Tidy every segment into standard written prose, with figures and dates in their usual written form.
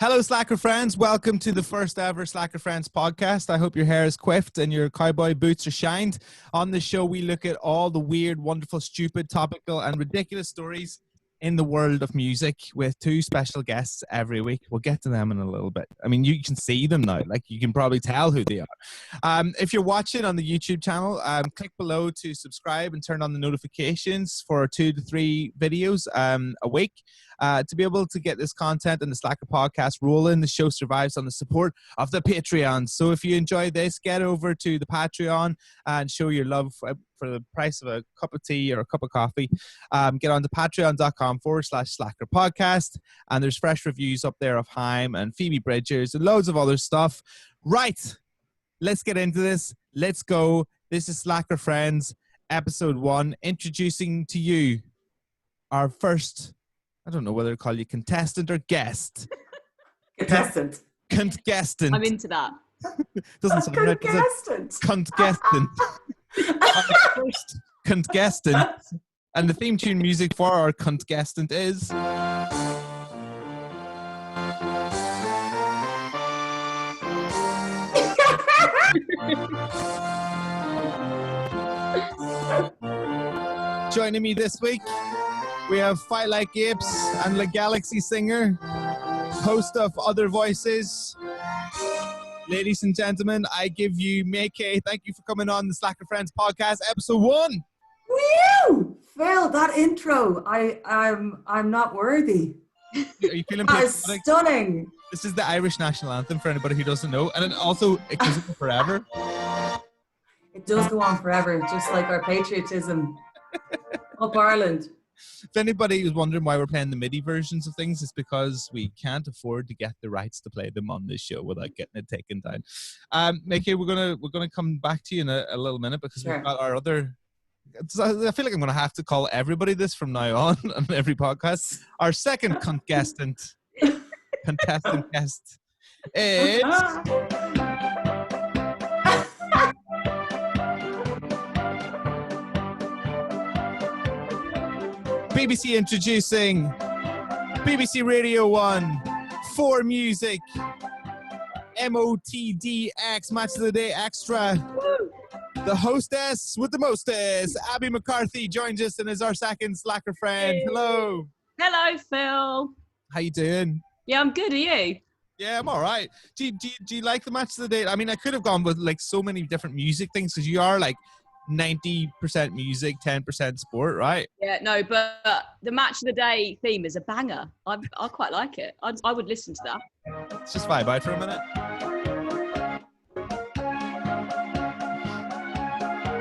Hello, Slacker friends. Welcome to the first ever Slacker Friends podcast. I hope your hair is coiffed and your cowboy boots are shined. On this show, we look at all the weird, wonderful, stupid, topical, and ridiculous stories in the world of music with two special guests every week. We'll get to them in a little bit. I mean, you can see them now. Like, you can probably tell who they are. If you're watching on the YouTube channel, click below to subscribe and turn on the notifications for 2 to 3 videos a week. To be able to get this content and the Slacker podcast rolling, the show survives on the support of the Patreon. So if you enjoy this, get over to the Patreon and show your love for the price of a cup of tea or a cup of coffee. Get on to patreon.com/Slacker podcast. And there's fresh reviews up there of Haim and Phoebe Bridgers and loads of other stuff. Right. Let's get into this. Let's go. This is Slacker Friends, episode 1, introducing to you our first... I don't know whether to call you contestant or guest. Contestant. Contestant. I'm into that. Doesn't sound right, does it? Contestant. Our first contestant. And the theme tune music for our contestant is... Joining me this week, we have Like Apes and the Galaxie singer, host of Other Voices. Ladies and gentlemen, I give you MayKay. Thank you for coming on the Slacker Friends podcast, episode 1. Woo! Phil, that intro, I'm not worthy. Are you feeling That is stunning. This is the Irish national anthem for anybody who doesn't know. And then also, it goes on forever. It does go on forever, just like our patriotism. Up Ireland. If anybody is wondering why we're playing the MIDI versions of things, it's because we can't afford to get the rights to play them on this show without getting it taken down. MayKay, we're gonna come back to you in a little minute because We've got our other. I feel like I'm gonna have to call everybody this from now on every podcast. Our second contestant guest is. BBC introducing BBC Radio 1 for Music MOTDx Match of the Day Extra. Woo! The hostess with the mostest, Abbie McCarthy, joins us and is our second Slacker friend. Hey. Hello. Hello, Phil. How you doing? Yeah, I'm good. Are you? Yeah, I'm all right. Do you like the Match of the Day? I mean, I could have gone with like so many different music things because you are like 90% music, 10% sport, right? Yeah, no, but the Match of the Day theme is a banger. I quite like it. I would listen to that. Let's just vibe out for a minute.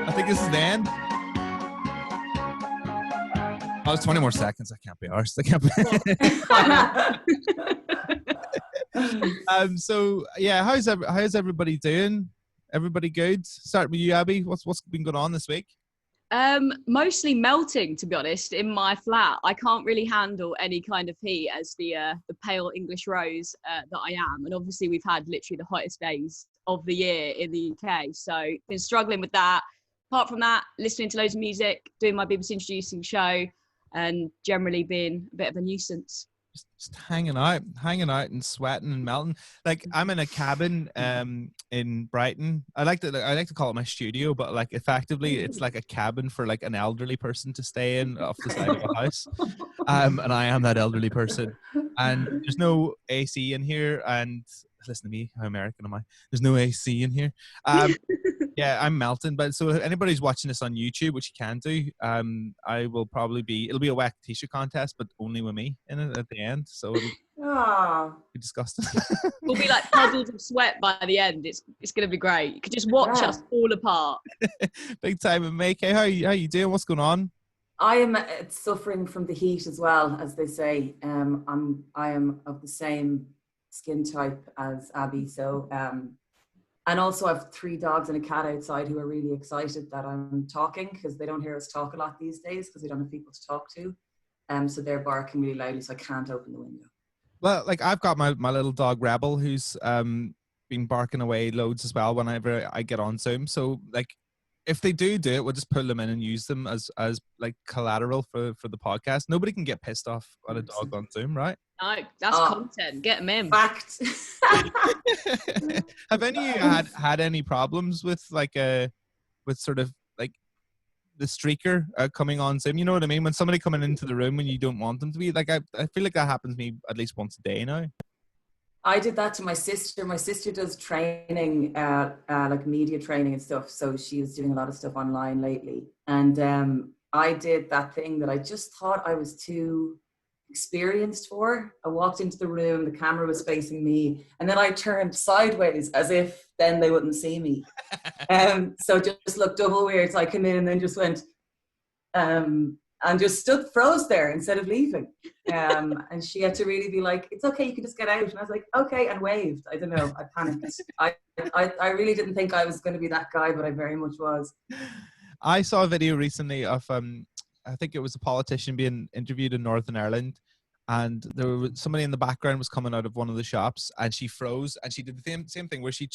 I think this is the end. Oh, it's 20 more seconds. I can't be arsed. So yeah, how's everybody doing? Everybody good? Start with you, Abbie. What's been going on this week? Mostly melting, to be honest, in my flat. I can't really handle any kind of heat as the pale English rose that I am. And obviously we've had literally the hottest days of the year in the UK. So been struggling with that. Apart from that, listening to loads of music, doing my BBC Introducing show, and generally being a bit of a nuisance. Just hanging out and sweating and melting. Like, I'm in a cabin in Brighton. I like to call it my studio, but like effectively it's like a cabin for like an elderly person to stay in off the side of a house. And I am that elderly person. And there's no AC in here. And listen to me, how American am I? There's no AC in here. Yeah, I'm melting. But so if anybody's watching this on YouTube, which you can do, it'll be a wet t-shirt contest, but only with me in it at the end. So it'll be disgusting. We'll be like puddles of sweat by the end. It's going to be great. You could just watch us fall apart. Big time. And MayKay, how you doing? What's going on? I am suffering from the heat as well, as they say. I am of the same skin type as Abbie, so and also I have 3 dogs and a cat outside who are really excited that I'm talking because they don't hear us talk a lot these days because we don't have people to talk to. So they're barking really loudly, so I can't open the window. Well, like I've got my little dog Rebel who's been barking away loads as well whenever I get on Zoom. So like if they do it, we'll just pull them in and use them as like collateral for the podcast. Nobody can get pissed off at a dog on Zoom, right? No, that's content. Get them in. Fact. Have any of you had any problems with with sort of like the streaker coming on Zoom? You know what I mean? When somebody coming into the room when you don't want them to be, like, I feel like that happens to me at least once a day now. I did that to my sister. My sister does training, like media training and stuff. So she was doing a lot of stuff online lately. And I did that thing that I just thought I was too experienced for. I walked into the room, the camera was facing me, and then I turned sideways as if then they wouldn't see me. So just looked double weird. So I came in and then just went, and just froze there instead of leaving. And she had to really be like, it's okay, you can just get out. And I was like, okay, and waved. I don't know, I panicked. I really didn't think I was going to be that guy, but I very much was. I saw a video recently of, I think it was a politician being interviewed in Northern Ireland, and there was somebody in the background was coming out of one of the shops, and she froze, and she did the same thing where she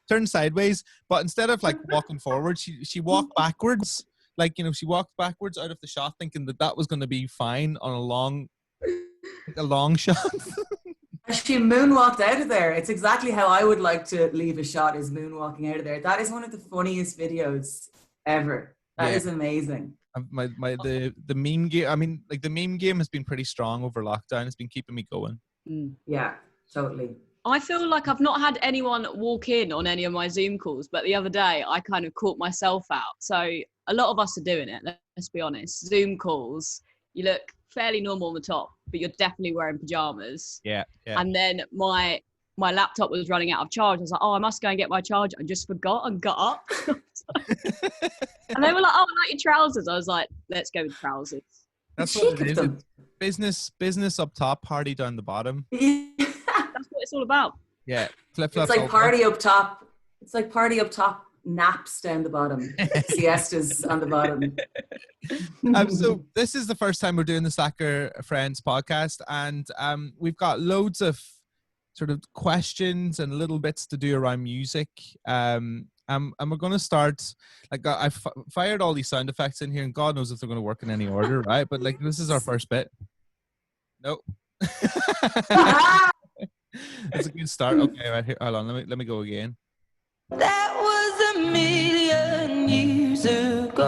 turned sideways, but instead of like walking forward, she walked backwards. Like, you know, she walked backwards out of the shot thinking that was going to be fine on a long shot. She moonwalked out of there. It's exactly how I would like to leave a shot, is moonwalking out of there. That is one of the funniest videos ever. That is amazing. The meme game, I mean, like, the meme game has been pretty strong over lockdown. It's been keeping me going. Yeah, totally. I feel like I've not had anyone walk in on any of my Zoom calls, but the other day I kind of caught myself out. So a lot of us are doing it, let's be honest. Zoom calls, you look fairly normal on the top, but you're definitely wearing pajamas. Yeah. And then my laptop was running out of charge. I was like, I must go and get my charger. I just forgot and got up. And they were like, I like your trousers. I was like, let's go with trousers. That's what it is. Business up top, party down the bottom. That's what it's all about. Yeah. Flip-flops. It's like party up top. It's like party up top, naps down the bottom, siestas on the bottom. So this is the first time we're doing the Slacker Friends podcast, and we've got loads of sort of questions and little bits to do around music. And we're going to start, like, I fired all these sound effects in here, and God knows if they're going to work in any order, right? But like, this is our first bit. Nope. That's a good start. Okay, right here. Hold on. Let me go again. That was 1,000,000 years ago.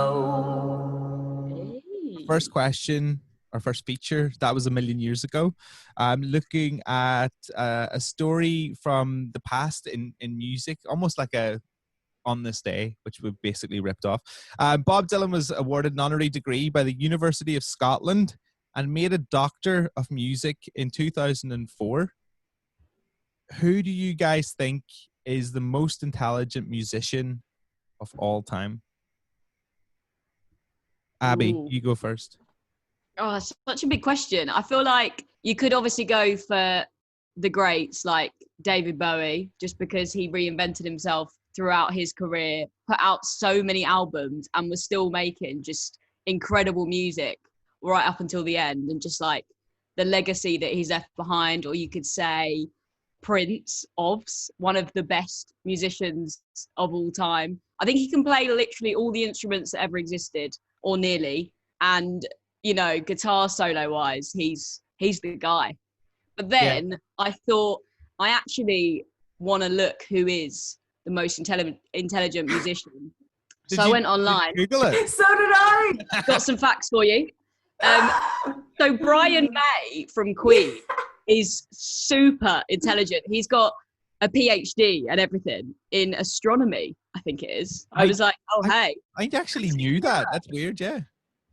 First question, our first feature, that was 1,000,000 years ago. I'm looking at a story from the past in music, almost like a On This Day, which we basically ripped off. Bob Dylan was awarded an honorary degree by the University of Scotland and made a Doctor of Music in 2004. Who do you guys think is the most intelligent musician of all time? Abbie, you go first. Oh, that's such a big question. I feel like you could obviously go for the greats like David Bowie, just because he reinvented himself throughout his career, put out so many albums and was still making just incredible music right up until the end, and just like the legacy that he's left behind. Or you could say Prince, one of the best musicians of all time. I think he can play literally all the instruments that ever existed, or nearly. And, you know, guitar solo wise, he's the guy. But then I thought, I actually want to look who is the most intelligent musician. So I went online. Google it. So did I. Got some facts for you. So Brian May from Queen is super intelligent. He's got a PhD and everything in astronomy, I think it is. I was like, hey. I actually knew that. That's weird, yeah.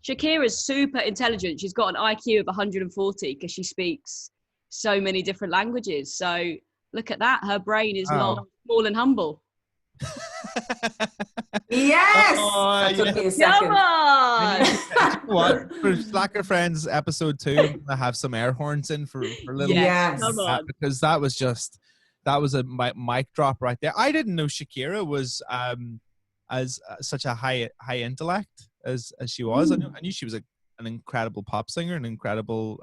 Shakira's super intelligent. She's got an IQ of 140 because she speaks so many different languages. So look at that. Her brain is not small and humble. Yes! That took me a second. Come on! What? For Slacker Friends episode 2, I'm going to have some air horns in for little. Yes. Come on. Because that was a mic drop right there. I didn't know Shakira was as such a high intellect as she was. I knew she was an incredible pop singer, an incredible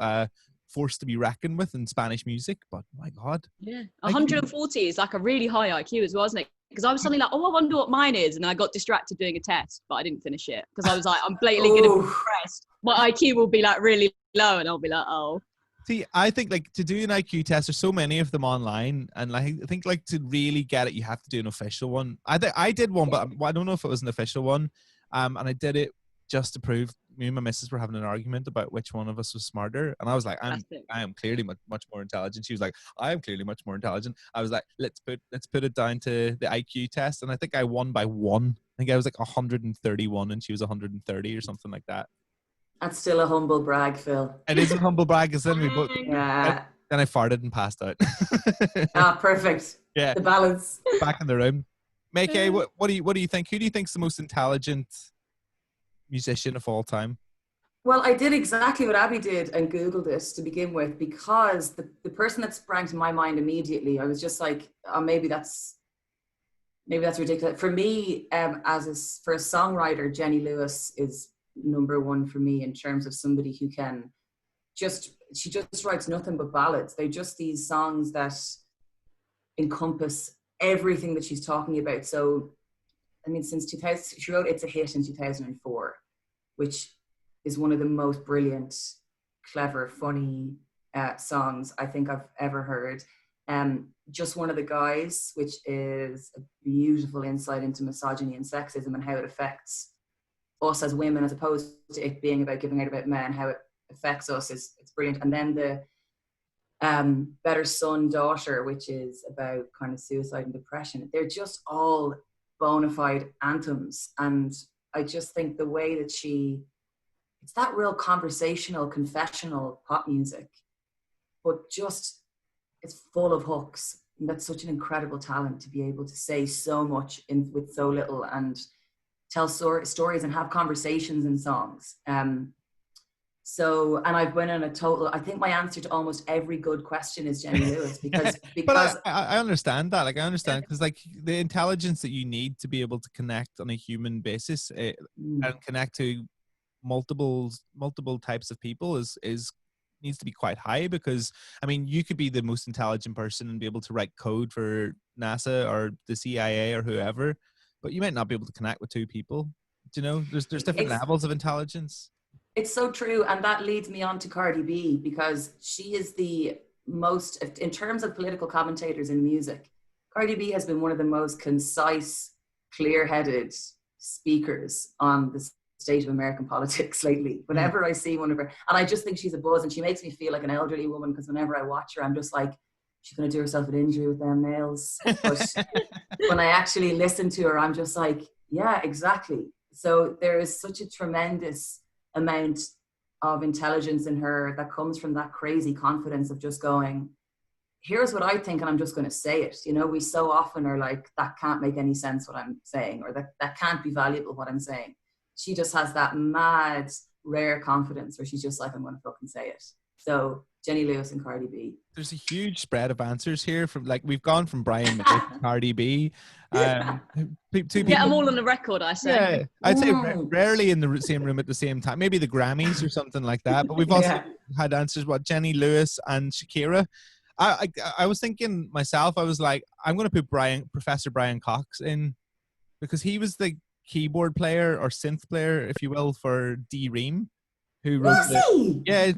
force to be reckoned with in Spanish music, but my God. Yeah, 140 is like a really high IQ as well, isn't it? because I was suddenly like, oh, I wonder what mine is. And I got distracted doing a test, but I didn't finish it because I was like, I'm blatantly going to be impressed. My IQ will be like really low and I'll be like, oh. See, I think like to do an IQ test, there's so many of them online, and like I think like to really get it, you have to do an official one. I did one, but I don't know if it was an official one. And I did it just to prove. Me and my missus were having an argument about which one of us was smarter, and I was like, I am clearly much more intelligent. She was like, I am clearly much more intelligent. I was like, let's put it down to the IQ test, and I think I won by 1. I think I was like 131, and she was 130 or something like that. That's still a humble brag, Phil. It is a humble brag, because then we both. Yeah. Then I farted and passed out. Perfect. Yeah. The balance. Back in the room. MayKay, what do you think? Who do you think's the most intelligent musician of all time? Well, I did exactly what Abbie did and Googled it to begin with, because the person that sprang to my mind immediately, I was just like, oh, maybe that's ridiculous. For me, for a songwriter, Jenny Lewis is number one for me in terms of somebody who can she just writes nothing but ballads. They're just these songs that encompass everything that she's talking about. So, I mean, since 2000, she wrote It's a Hit in 2004, which is one of the most brilliant, clever, funny songs I think I've ever heard. Just One of the Guys, which is a beautiful insight into misogyny and sexism and how it affects us as women, as opposed to it being about giving out about men, how it affects us. It's brilliant. And then the Better Son, Daughter, which is about kind of suicide and depression. They're just all bona fide anthems. And I just think the way that it's that real conversational, confessional pop music, but just, it's full of hooks. And that's such an incredible talent to be able to say so much with so little, and tell stories and have conversations in songs. And I've been on I think my answer to almost every good question is Jenny Lewis, because but I understand that. Like, I understand, because like the intelligence that you need to be able to connect on a human basis and connect to multiple types of people is needs to be quite high, because I mean, you could be the most intelligent person and be able to write code for NASA or the CIA or whoever, but you might not be able to connect with two people. Do you know, there's different levels of intelligence. It's so true. And that leads me on to Cardi B, because she is the most, in terms of political commentators in music, Cardi B has been one of the most concise, clear-headed speakers on the state of American politics lately. Whenever I see one of her, and I just think she's a buzz, and she makes me feel like an elderly woman, because whenever I watch her, I'm just like, she's going to do herself an injury with them nails. But when I actually listen to her, I'm just like, yeah, exactly. So there is such a tremendous amount of intelligence in her that comes from that crazy confidence of just going, here's what I think, and I'm just going to say it. You know, we so often are like, that can't make any sense what I'm saying, or that can't be valuable what I'm saying. She just has that mad, rare confidence where she's just like, I'm going to fucking say it. So Jenny Lewis and Cardi B. There's a huge spread of answers here. From like, we've gone from Brian May to Cardi B. Two people. Yeah, I'm all on the record, I say. Yeah, I'd say rarely in the same room at the same time. Maybe the Grammys or something like that. But we've also had answers, Jenny Lewis and Shakira. I was thinking myself, I was like, I'm going to put Professor Brian Cox in, because he was the keyboard player or synth player, if you will, for D-Ream. Who wrote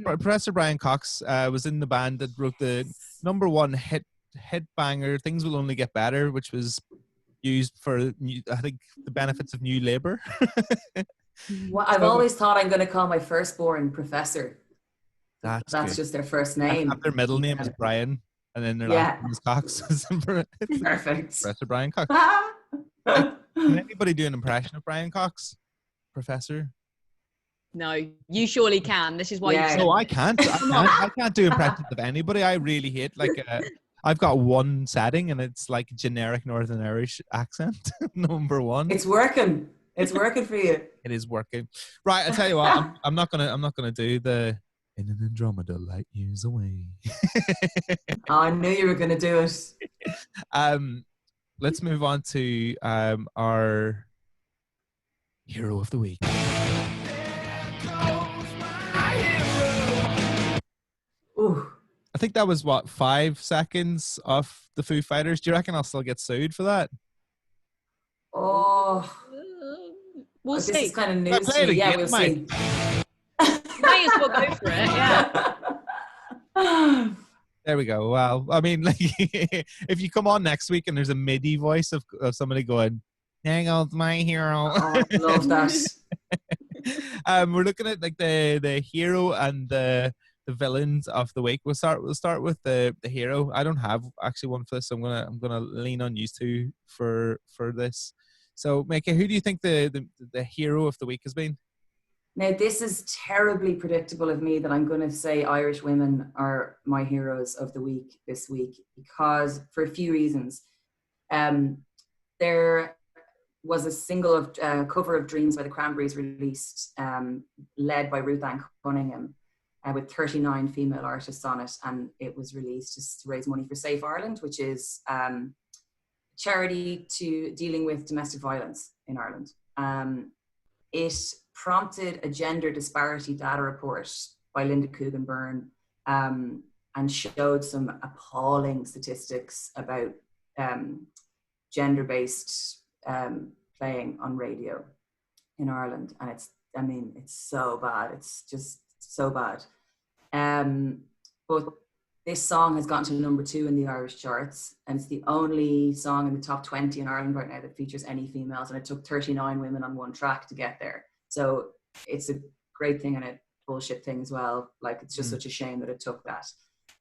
Professor Brian Cox was in the band that wrote the #1 hit banger, Things Will Only Get Better, which was used for, I think, the benefits of New Labour. Well, I've always thought I'm going to call my firstborn Professor. That's just their first name. Their middle name is Brian, and then their last name is Cox. Perfect. Professor Brian Cox. Can anybody do an impression of Brian Cox? Professor? No, you surely can. This is why you. No, I can't. I can't do impressions of anybody. I really hate, like, I've got one setting, and it's like generic Northern Irish accent. #1. It's working. It's working for you. It is working. Right, I tell you what. I'm not gonna do the in an Andromeda light years away. Oh, I knew you were gonna do it. Let's move on to our hero of the week. Ooh. I think that was 5 seconds off the Foo Fighters. Do you reckon I'll still get sued for that? Oh, We'll this see. is kind of Well, news play to it me. Yeah, again, we'll mate. see. May as well go for it. Yeah. There we go. Well, I mean, like, if you come on next week and there's a MIDI voice of somebody going, "There goes my hero." Oh, I love that. We're looking at like the hero and the villains of the week. We'll start with the hero. I don't have actually one for this, so I'm gonna lean on you two for this. So, MayKay, who do you think the hero of the week has been? Now, this is terribly predictable of me that I'm going to say Irish women are my heroes of the week this week, because for a few reasons. There was a single of cover of Dreams by the Cranberries released, led by Ruth Ann Cunningham, with 39 female artists on it, and it was released just to raise money for Safe Ireland, which is charity to dealing with domestic violence in Ireland. It prompted a gender disparity data report by Linda Coogan-Byrne, and showed some appalling statistics about gender-based playing on radio in Ireland. And it's so bad. It's just so bad. But this song has gotten to number 2 in the Irish charts, and it's the only song in the top 20 in Ireland right now that features any females, and it took 39 women on one track to get there. So it's a great thing and a bullshit thing as well. Like, it's just such a shame that it took that.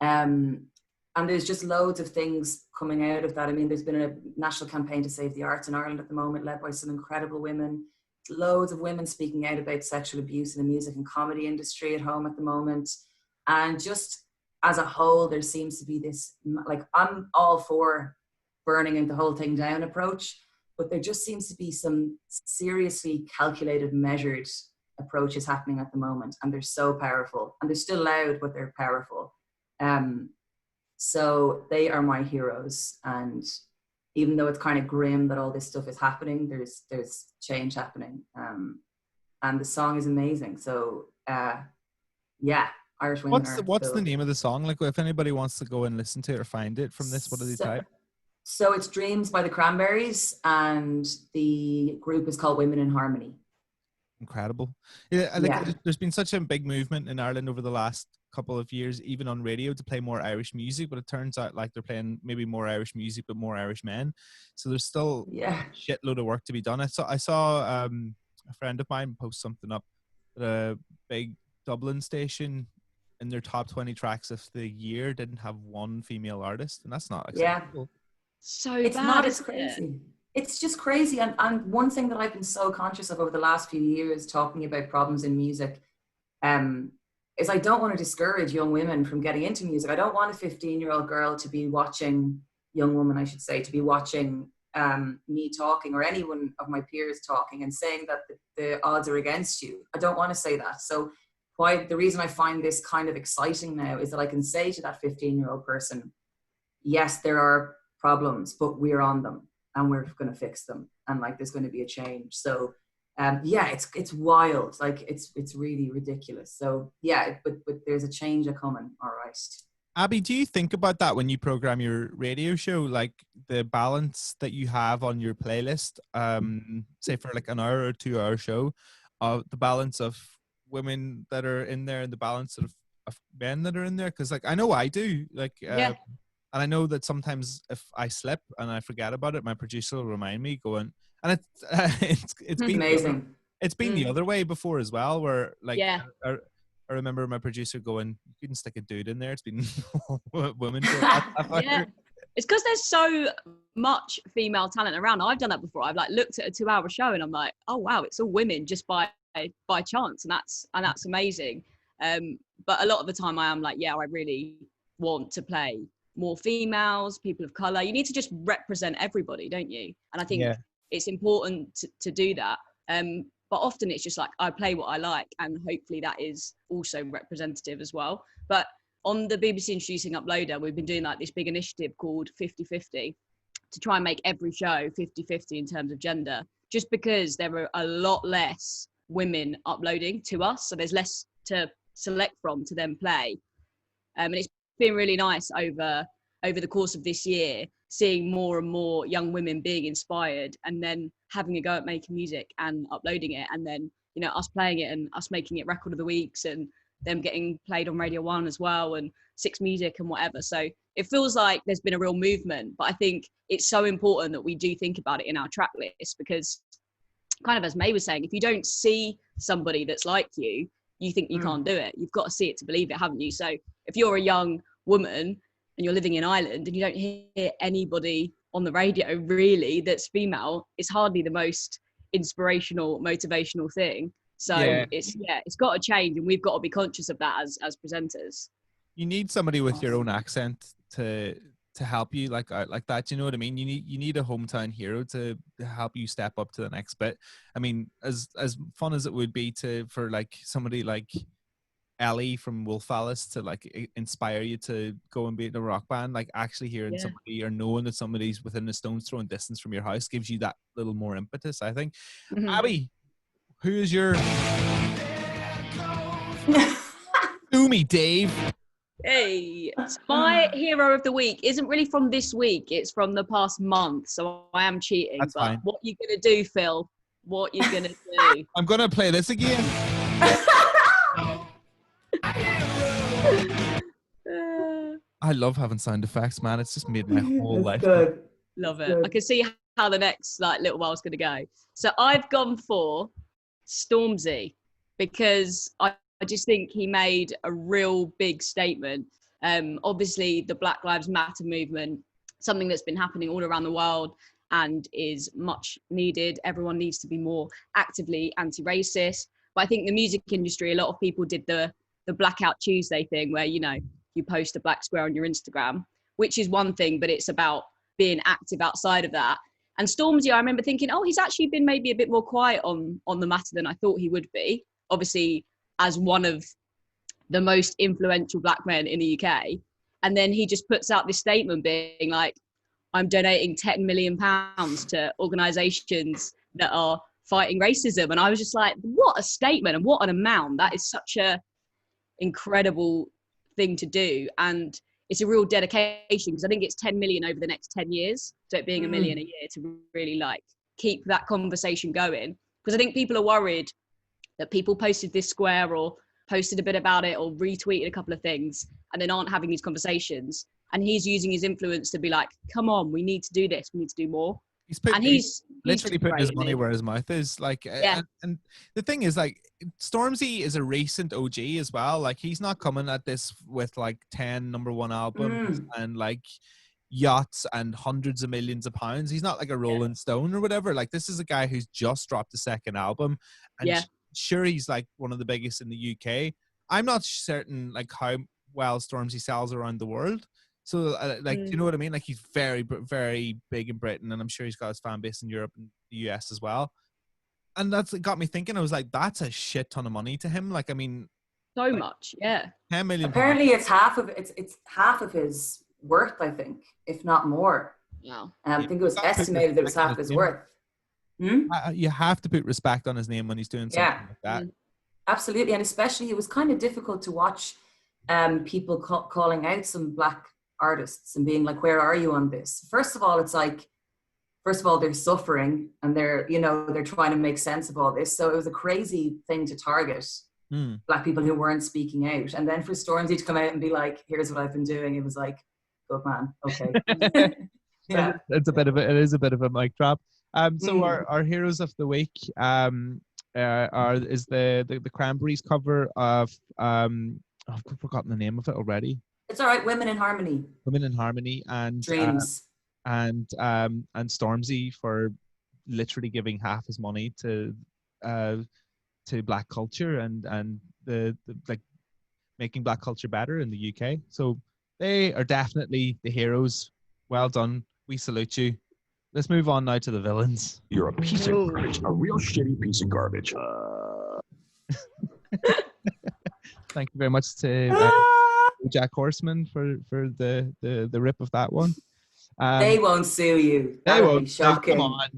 And there's just loads of things coming out of that. I mean, there's been a national campaign to save the arts in Ireland at the moment, led by some incredible women. Loads of women speaking out about sexual abuse in the music and comedy industry at home at the moment. And just as a whole, there seems to be this, like, I'm all for burning the whole thing down approach, but there just seems to be some seriously calculated, measured approaches happening at the moment. And they're so powerful. And they're still loud, but they're powerful. So they are my heroes. And even though it's kind of grim that all this stuff is happening, there's change happening. And the song is amazing. So yeah, Irish women. What's the name of the song? Like, if anybody wants to go and listen to it or find it from this, what do they type? So it's Dreams by the Cranberries, and the group is called Women in Harmony. Incredible. Yeah, there's been such a big movement in Ireland over the last couple of years, even on radio, to play more Irish music, but it turns out like they're playing maybe more Irish music but more Irish men, so there's still a shitload of work to be done. I saw a friend of mine post something up that a big Dublin station in their top 20 tracks of the year didn't have one female artist, and that's not acceptable. So it's bad, not, it's crazy. It's just crazy. And one thing that I've been so conscious of over the last few years, talking about problems in music, is I don't want to discourage young women from getting into music. I don't want a 15-year-old girl to be watching, young woman I should say, to be watching me talking, or anyone of my peers talking, and saying that the odds are against you. I don't want to say that. So the reason I find this kind of exciting now is that I can say to that 15-year-old person, yes, there are problems, but we're on them and we're going to fix them. And like, there's going to be a change. So yeah, it's wild. Like, it's really ridiculous. So yeah, but there's a change coming. All right. Abbie, do you think about that when you program your radio show, like the balance that you have on your playlist, say for like an hour or 2 hour show, the balance of women that are in there and the balance of men that are in there? Because like, I know I do, like, and I know that sometimes if I slip and I forget about it, my producer will remind me, going, and it's been amazing. It's been the other way before as well, where like, I remember my producer going, "You can stick a dude in there. It's been women." It's because there's so much female talent around. I've done that before. I've like looked at a 2 hour show and I'm like, oh wow, it's all women just by chance, and that's amazing. But a lot of the time I am like, yeah, I really want to play more females, people of color. You need to just represent everybody, don't you? And I think it's important to do that. But often it's just like, I play what I like, and hopefully that is also representative as well. But on the BBC Introducing Uploader, we've been doing like this big initiative called 50-50 to try and make every show 50-50 in terms of gender, just because there are a lot less women uploading to us. So there's less to select from to then play. And it's been really nice over over the course of this year, seeing more and more young women being inspired and then having a go at making music and uploading it, and then, you know, us playing it and us making it record of the weeks and them getting played on Radio 1 as well, and Six Music and whatever. So it feels like there's been a real movement, but I think it's so important that we do think about it in our track list, because kind of as May was saying, if you don't see somebody that's like you think you can't do it. You've got to see it to believe it, haven't you? So if you're a young woman and you're living in Ireland and you don't hear anybody on the radio really that's female, it's hardly the most inspirational, motivational thing. So it's got to change, and we've got to be conscious of that as presenters. You need somebody with your own accent to help you like that. You know what I mean? You need a hometown hero to help you step up to the next bit. I mean, as fun as it would be for like somebody like Ellie from Wolf Alice to like inspire you to go and be in a rock band, like actually hearing somebody or knowing that somebody's within a stone's throwing distance from your house gives you that little more impetus, I think. Abbie, who is your Do me, Dave. Hey, my hero of the week isn't really from this week, it's from the past month, so I am cheating. That's fine. What you gonna do, Phil? What you gonna do? I'm gonna play this again. I love having sound effects, man. It's just made my whole life. Good. Love it. I can see how the next little while's gonna go. So I've gone for Stormzy, because I just think he made a real big statement. Obviously, the Black Lives Matter movement, something that's been happening all around the world and is much needed. Everyone needs to be more actively anti-racist. But I think the music industry, a lot of people did the Blackout Tuesday thing where, you know, you post a black square on your Instagram, which is one thing, but it's about being active outside of that. And Stormzy, I remember thinking, oh, he's actually been maybe a bit more quiet on the matter than I thought he would be. Obviously, as one of the most influential black men in the UK. And then he just puts out this statement being like, I'm donating £10 million to organisations that are fighting racism. And I was just like, what a statement and what an amount. That is such a incredible thing to do. And it's a real dedication, because I think it's 10 million over the next 10 years. So it being $1 million a year to really like keep that conversation going. Because I think people are worried that people posted this square or posted a bit about it or retweeted a couple of things and then aren't having these conversations. And he's using his influence to be like, come on, we need to do this. We need to do more. He's literally putting his money where his mouth is. Like, and the thing is, like, Stormzy is a recent OG as well. Like, he's not coming at this with like 10 #1 albums and like yachts and hundreds of millions of pounds. He's not like a Rolling Stone or whatever. Like, this is a guy who's just dropped a second album, and sure, he's like one of the biggest in the UK. I'm not certain like how well Stormzy sells around the world. So like, you know what I mean? Like, he's very, very big in Britain, and I'm sure he's got his fan base in Europe and the US as well. And that's got me thinking. I was like, that's a shit ton of money to him. Like, I mean, so much, 10 million. Apparently, it's half of his worth, I think, if not more. Yeah. I think it was estimated that it was half his worth. You have to put respect on his name when he's doing something like that. Absolutely, and especially it was kind of difficult to watch people calling out some black artists and being like, where are you on this? First of all, it's like, they're suffering and they're trying to make sense of all this. So it was a crazy thing to target black people who weren't speaking out. And then for Stormzy to come out and be like, here's what I've been doing, it was like, good man, okay. It is a bit of a mic drop. So our heroes of the week is the Cranberries cover of I've forgotten the name of it already. It's all right. Women in Harmony. Women in Harmony and Dreams. And Stormzy for literally giving half his money to black culture and the like making black culture better in the UK. So they are definitely the heroes. Well done. We salute you. Let's move on now to the villains. You're a piece of garbage, a real shitty piece of garbage. Thank you very much to Jack Horseman for the rip of that one. They won't sue you. They won't. Shocking. Come on.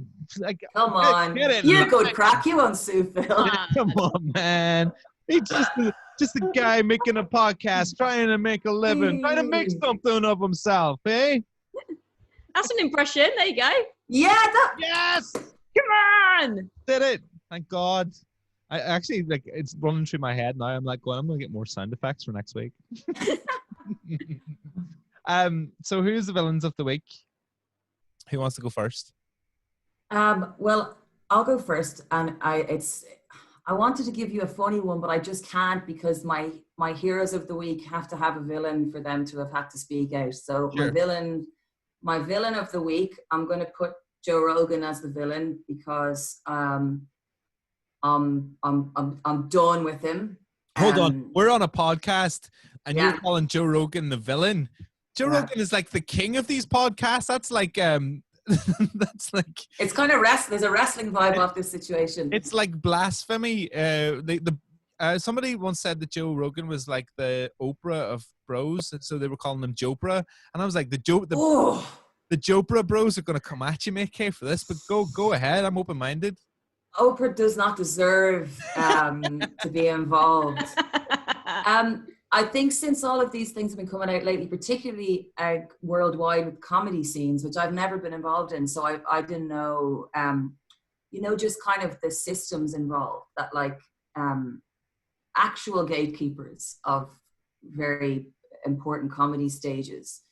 Come on. Get you good crack. You won't sue Phil. Come on, man. He just Just a guy making a podcast, trying to make a living, trying to make something of himself, eh? That's an impression. There you go. Yeah, Yes! Come on. Did it. Thank God. I actually, like, it's running through my head now. I'm like, well, I'm going to get more sound effects for next week. So who's the villains of the week? Who wants to go first? well, I'll go first, and I wanted to give you a funny one, but I just can't because my heroes of the week have to have a villain for them to have had to speak out. So Sure. my villain of the week, I'm going to put Joe Rogan as the villain because I'm done with him. Hold on, we're on a podcast, and Yeah. you're calling Joe Rogan the villain. Joe Yeah. Rogan is like the king of these podcasts. That's like that's like It's kind of there's a wrestling vibe off this situation. it's like blasphemy. Somebody once said that Joe Rogan was like the Oprah of bros, and so they were calling him Jopra. And I was like, the Jopra bros are going to come at you, MayKay, for this. But go ahead. I'm open minded. Oprah does not deserve to be involved. I think since all of these things have been coming out lately, particularly worldwide with comedy scenes, which I've never been involved in, so I didn't know, just kind of the systems involved that like actual gatekeepers of very important comedy stages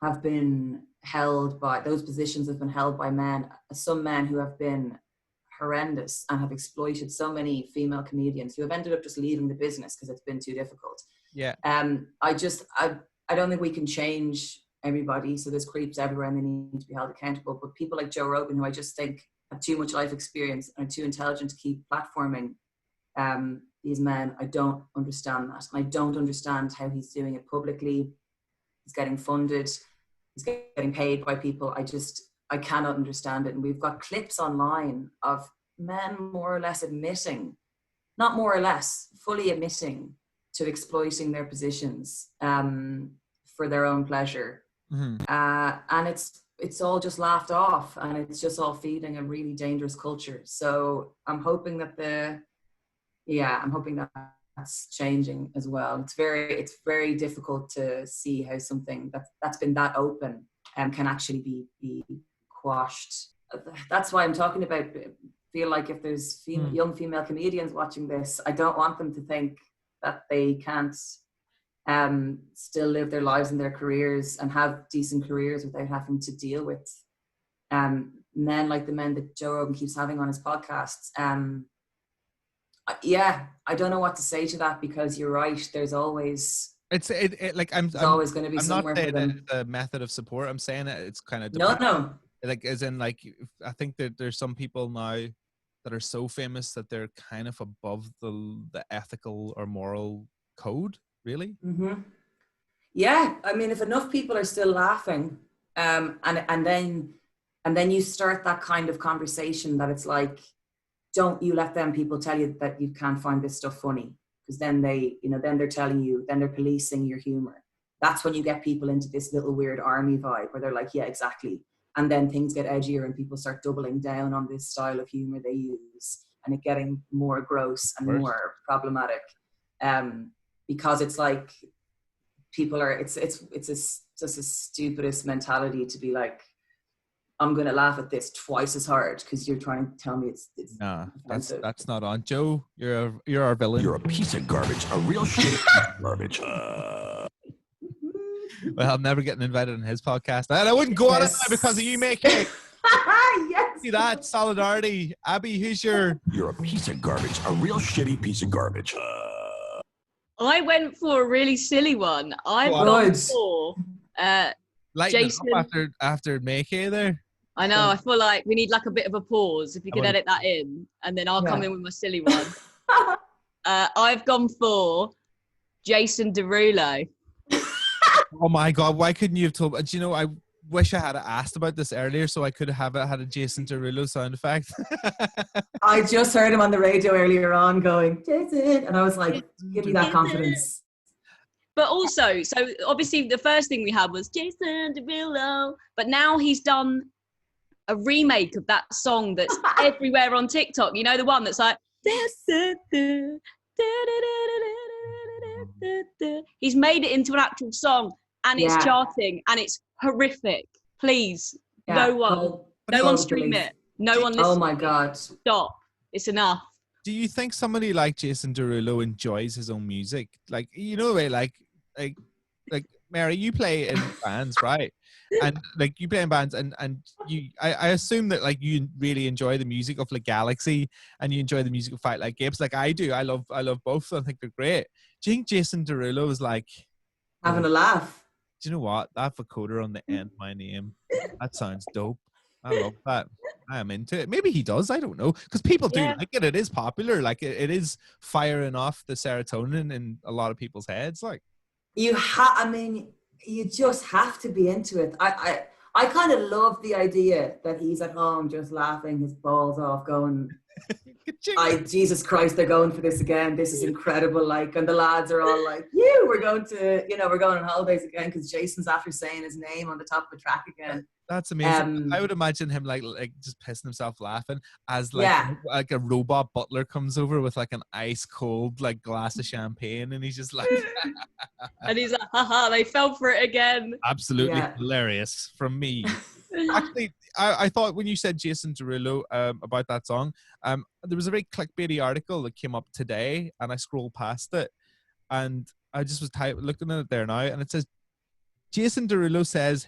have been held by, those positions have been held by some men who have been horrendous and have exploited so many female comedians who have ended up just leaving the business because it's been too difficult. Yeah. I don't think we can change everybody. So there's creeps everywhere and they need to be held accountable. But people like Joe Rogan, who I just think have too much life experience and are too intelligent to keep platforming these men, I don't understand that. And I don't understand how he's doing it publicly. He's getting funded. He's getting paid by people. I cannot understand it. And we've got clips online of men more or less admitting, not more or less, fully admitting to exploiting their positions for their own pleasure. Mm-hmm. And it's all just laughed off, and it's just all feeding a really dangerous culture. So I'm hoping that's changing as well. It's very difficult to see how something that's been that open can actually be quashed. That's why I'm talking about, feel like if there's young female comedians watching this, I don't want them to think that they can't still live their lives and their careers and have decent careers without having to deal with men like the men that Joe Rogan keeps having on his podcasts. I don't know what to say to that, because you're right. There's always I'm always going to be I'm somewhere not for saying them. it's a method of support. I'm saying it's kind of No. like, as in, like, I think that there's some people now that are so famous that they're kind of above the ethical or moral code, really. Mm-hmm. Yeah, I mean, if enough people are still laughing, and then you start that kind of conversation that it's like, don't you let them people tell you that you can't find this stuff funny, because then they're telling you, then they're policing your humor. That's when you get people into this little weird army vibe where they're like, yeah, exactly. And then things get edgier and people start doubling down on this style of humor they use, and it getting more gross and more problematic. Because it's like people are, it's just the stupidest mentality to be like, I'm going to laugh at this twice as hard because you're trying to tell me it's Nah, offensive. that's not on. Joe, you're our villain. You're a piece of garbage, a real shit piece of garbage. Well, I'm never getting invited on his podcast, and I wouldn't go on it now because of you, MayKay. Yes. See that solidarity, Abbie? Who's your? You're a piece of garbage, a real shitty piece of garbage. I went for a really silly one. I've Go on. gone Good. for Lighten it Jason. up after MayKay there. I know, I feel like we need like a bit of a pause. If you can will. edit that in, and then I'll come Yeah. in with my silly one. I've gone for Jason Derulo. Oh my God! Why couldn't you have told? Do you know? I wish I had asked about this earlier, so I could have had a Jason Derulo sound effect. I just heard him on the radio earlier on going, Jason, and I was like, give me that confidence. But also, so obviously the first thing we had was Jason Derulo, but now he's done a remake of that song that's everywhere on TikTok. You know, the one that's like, He's made it into an actual song, and it's charting, and it's horrific. Please, no one stream it. No one listen. Oh my God. Stop. It's enough. Do you think somebody like Jason Derulo enjoys his own music? Like, you know, like Mary, you play in bands, right? And like you play in bands, and I assume that like you really enjoy the music of like Galaxie, and you enjoy the music of Like Apes, like I do. I love both. I think they're great. Do you think Jason Derulo is like having a laugh? Do you know what? That vocoder on the end of my name, that sounds dope. I love that. I am into it. Maybe he does. I don't know. Because people do like it. It is popular. Like it is firing off the serotonin in a lot of people's heads. Like you just have to be into it. I kind of love the idea that he's at home just laughing his balls off, going, Jesus Christ, they're going for this again. This is incredible. Like, and the lads are all like, we're going on holidays again because Jason's after saying his name on the top of the track again. That's amazing. I would imagine him like just pissing himself laughing as like a robot butler comes over with like an ice cold like glass of champagne, and he's just like, and he's like, haha, they fell for it again. Absolutely hilarious from me. Actually, I thought when you said Jason Derulo about that song, there was a very clickbaity article that came up today, and I scrolled past it, and I just was looking at it there now, and it says Jason Derulo says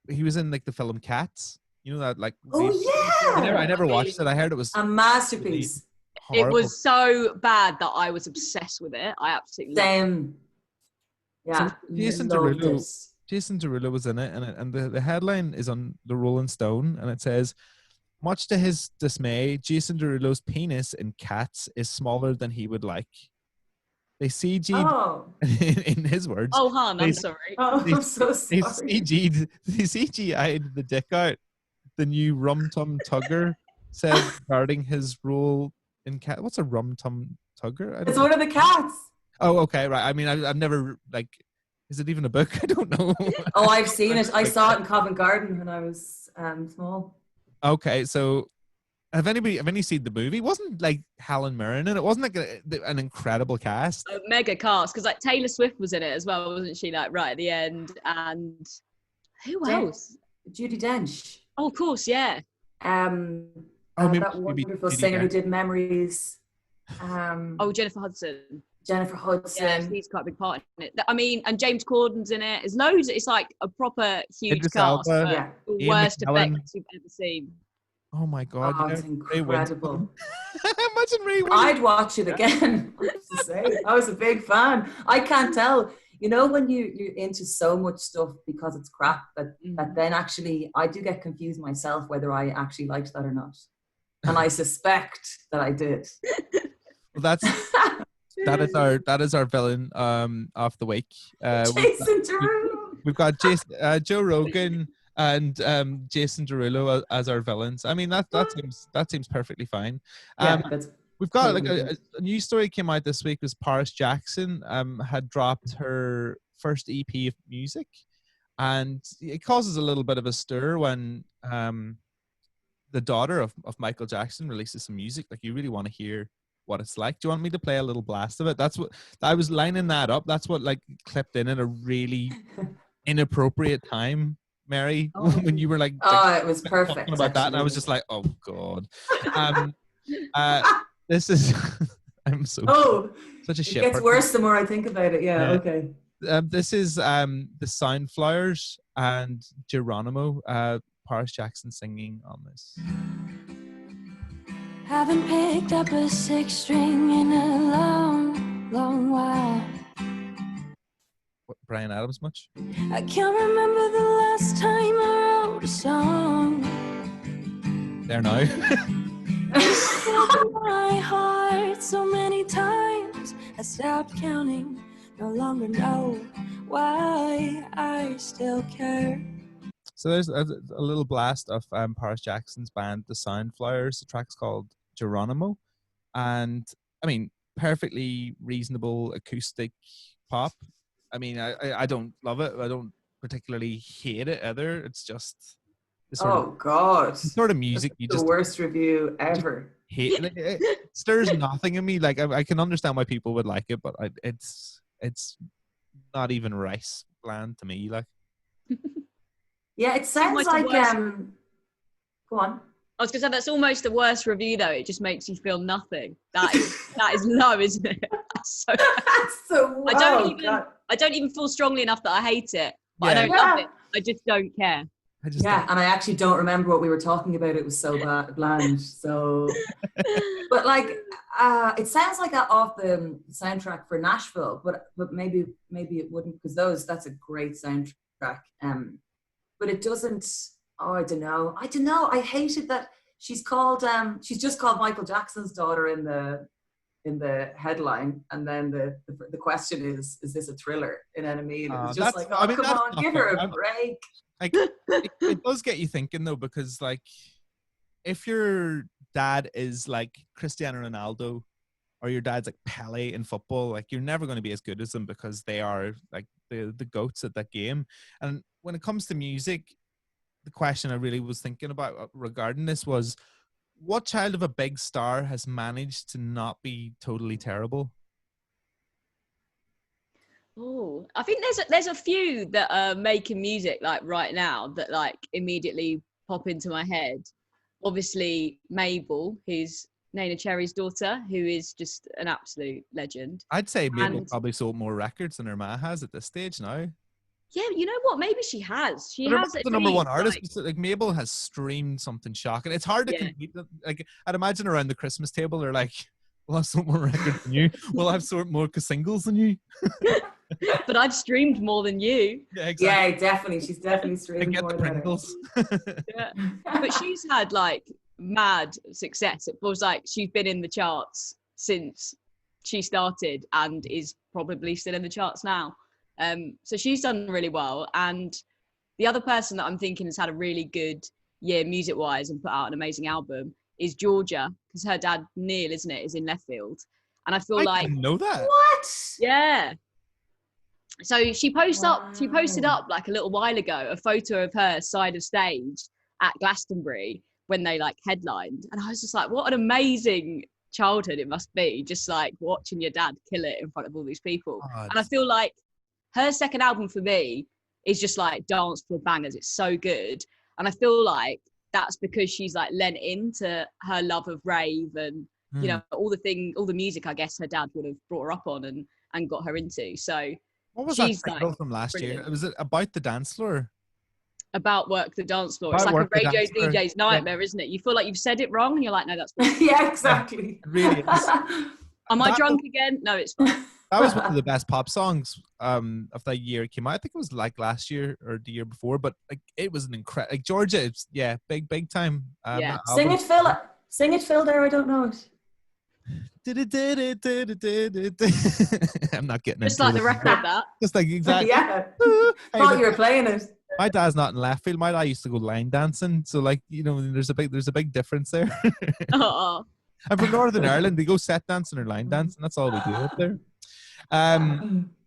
he was in like the film Cats. You know that like? I never watched it. I heard it was a masterpiece. It was so bad that I was obsessed with it. I absolutely same. Yeah, so Jason Derulo was in it, and the headline is on the Rolling Stone, and it says, much to his dismay, Jason Derulo's penis in Cats is smaller than he would like. They CG'd, in his words. Oh, Han, I'm sorry. I'm so sorry. They CGI'd the dick out. The new Rum Tum Tugger said regarding his role in Cat. What's a Rum Tum Tugger? It's one of the cats. Oh, okay, right. I mean, I've never like. Is it even a book? I don't know. Oh, I've seen it. I saw it in Covent Garden when I was small. Okay, so have any seen the movie? It wasn't like Helen Mirren, and it wasn't like an incredible cast. A mega cast, because like Taylor Swift was in it as well, wasn't she? Like right at the end, and who else? Judi Dench. Oh, of course, yeah. That wonderful singer who did Memories. Jennifer Hudson. Yeah, he's quite a big part in it. I mean, and James Corden's in it. There's loads. It's like a proper huge cast. The worst effects you've ever seen. Oh my God! It's incredible. Imagine Ray. I'd watch it again. I was a big fan. I can't tell. You know, when you're into so much stuff because it's crap, that then actually I do get confused myself whether I actually liked that or not, and I suspect that I did. Well, that is our villain of the week. Jason Derulo. We've got Joe Rogan and Jason Derulo as our villains. I mean that seems perfectly fine. We've got like a new story came out this week. Was Paris Jackson had dropped her first EP of music, and it causes a little bit of a stir when the daughter of Michael Jackson releases some music. Like, you really want to hear what it's like. Do you want me to play a little blast of it? That's what I was lining that up. That's what like clipped in at a really inappropriate time, Mary, when you were like it was perfect talking about that, and I was just like, oh God. This is such a shit. It gets worse the more I think about it. Yeah. Okay. This is the Soundflowers and Geronimo. Paris Jackson singing on this. Haven't picked up a 6-string in a long, long while. What, Bryan Adams much? I can't remember the last time I wrote a song. There now. My heart so many times I stopped counting. No longer know why I still care. So there's a little blast of Paris Jackson's band, the Soundflowers. The track's called Geronimo. And, I mean, perfectly reasonable acoustic pop. I mean, I don't love it. I don't particularly hate it either. It's just... God. The sort of music you just... The worst review ever. Hate. It stirs nothing in me. Like, I can understand why people would like it, but it's not even rice bland to me. Like, Yeah, it sounds almost the like worst. Go on. I was gonna say that's almost the worst review though. It just makes you feel nothing. That is low, isn't it? That's so So I don't even feel strongly enough that I hate it. But I don't love it. I just don't care. And I actually don't remember what we were talking about. It was so bland. So, but like, it sounds like that off the soundtrack for Nashville, but maybe it wouldn't, because that's a great soundtrack. But it doesn't. Oh, I don't know. I hated that she's just called Michael Jackson's daughter in the headline, and then the question is this a thriller in Enemy? And it was just like, oh, come on, give her a break. Like, it does get you thinking though, because like, if your dad is like Cristiano Ronaldo, or your dad's like Pele in football, like you're never going to be as good as them, because they are like the goats at that game. And when it comes to music, the question I really was thinking about regarding this was, what child of a big star has managed to not be totally terrible? Oh, I think there's a few that are making music like right now that like immediately pop into my head. Obviously, Mabel, who's Nana Cherry's daughter, who is just an absolute legend. I'd say Mabel probably sold more records than her ma has at this stage now. Yeah, you know what? Maybe she has. She has the number one artist. Like Mabel has streamed something shocking. It's hard to compete. Like, I'd imagine around the Christmas table, they're like, "We'll have sold more records than you. We'll have sold more singles than you." But I've streamed more than you. Yeah, exactly. Yeah, definitely. She's definitely streamed more than Pringles. Yeah. But she's had like mad success. It feels like she's been in the charts since she started and is probably still in the charts now. So she's done really well. And the other person that I'm thinking has had a really good year music-wise and put out an amazing album is Georgia, because her dad, Neil, isn't it, is in left field. And I feel I like... didn't know that. What? Yeah. So she posted up like a little while ago a photo of her side of stage at Glastonbury when they like headlined. And I was just like, what an amazing childhood it must be, just like watching your dad kill it in front of all these people. God. And I feel like her second album for me is just like dance floor bangers. It's so good. And I feel like that's because she's like lent into her love of rave and, you know, all the music I guess her dad would have brought her up on and got her into. So what was that single from last year? Was it About the Dance Floor? About Work the Dance Floor. About It's like a radio Floor. DJ's nightmare, isn't it? You feel like you've said it wrong and you're like, no, that's wrong. Yeah, exactly. It really is. Am I drunk again? No, it's fine. That was one of the best pop songs of that year it came out. I think it was like last year or the year before, but like it was an incredible. Like Georgia, it's big time. Yeah. Sing it, Phil. Sing it, Phil. There, I don't know it. I'm not getting Just into like it. the record that. Just like exactly. Yeah. Thought you were playing it. My dad's not in left field. My dad used to go line dancing, so like, you know, there's a big difference there. Oh. I'm from Northern Ireland. We go set dancing or line dancing. That's all we do up there.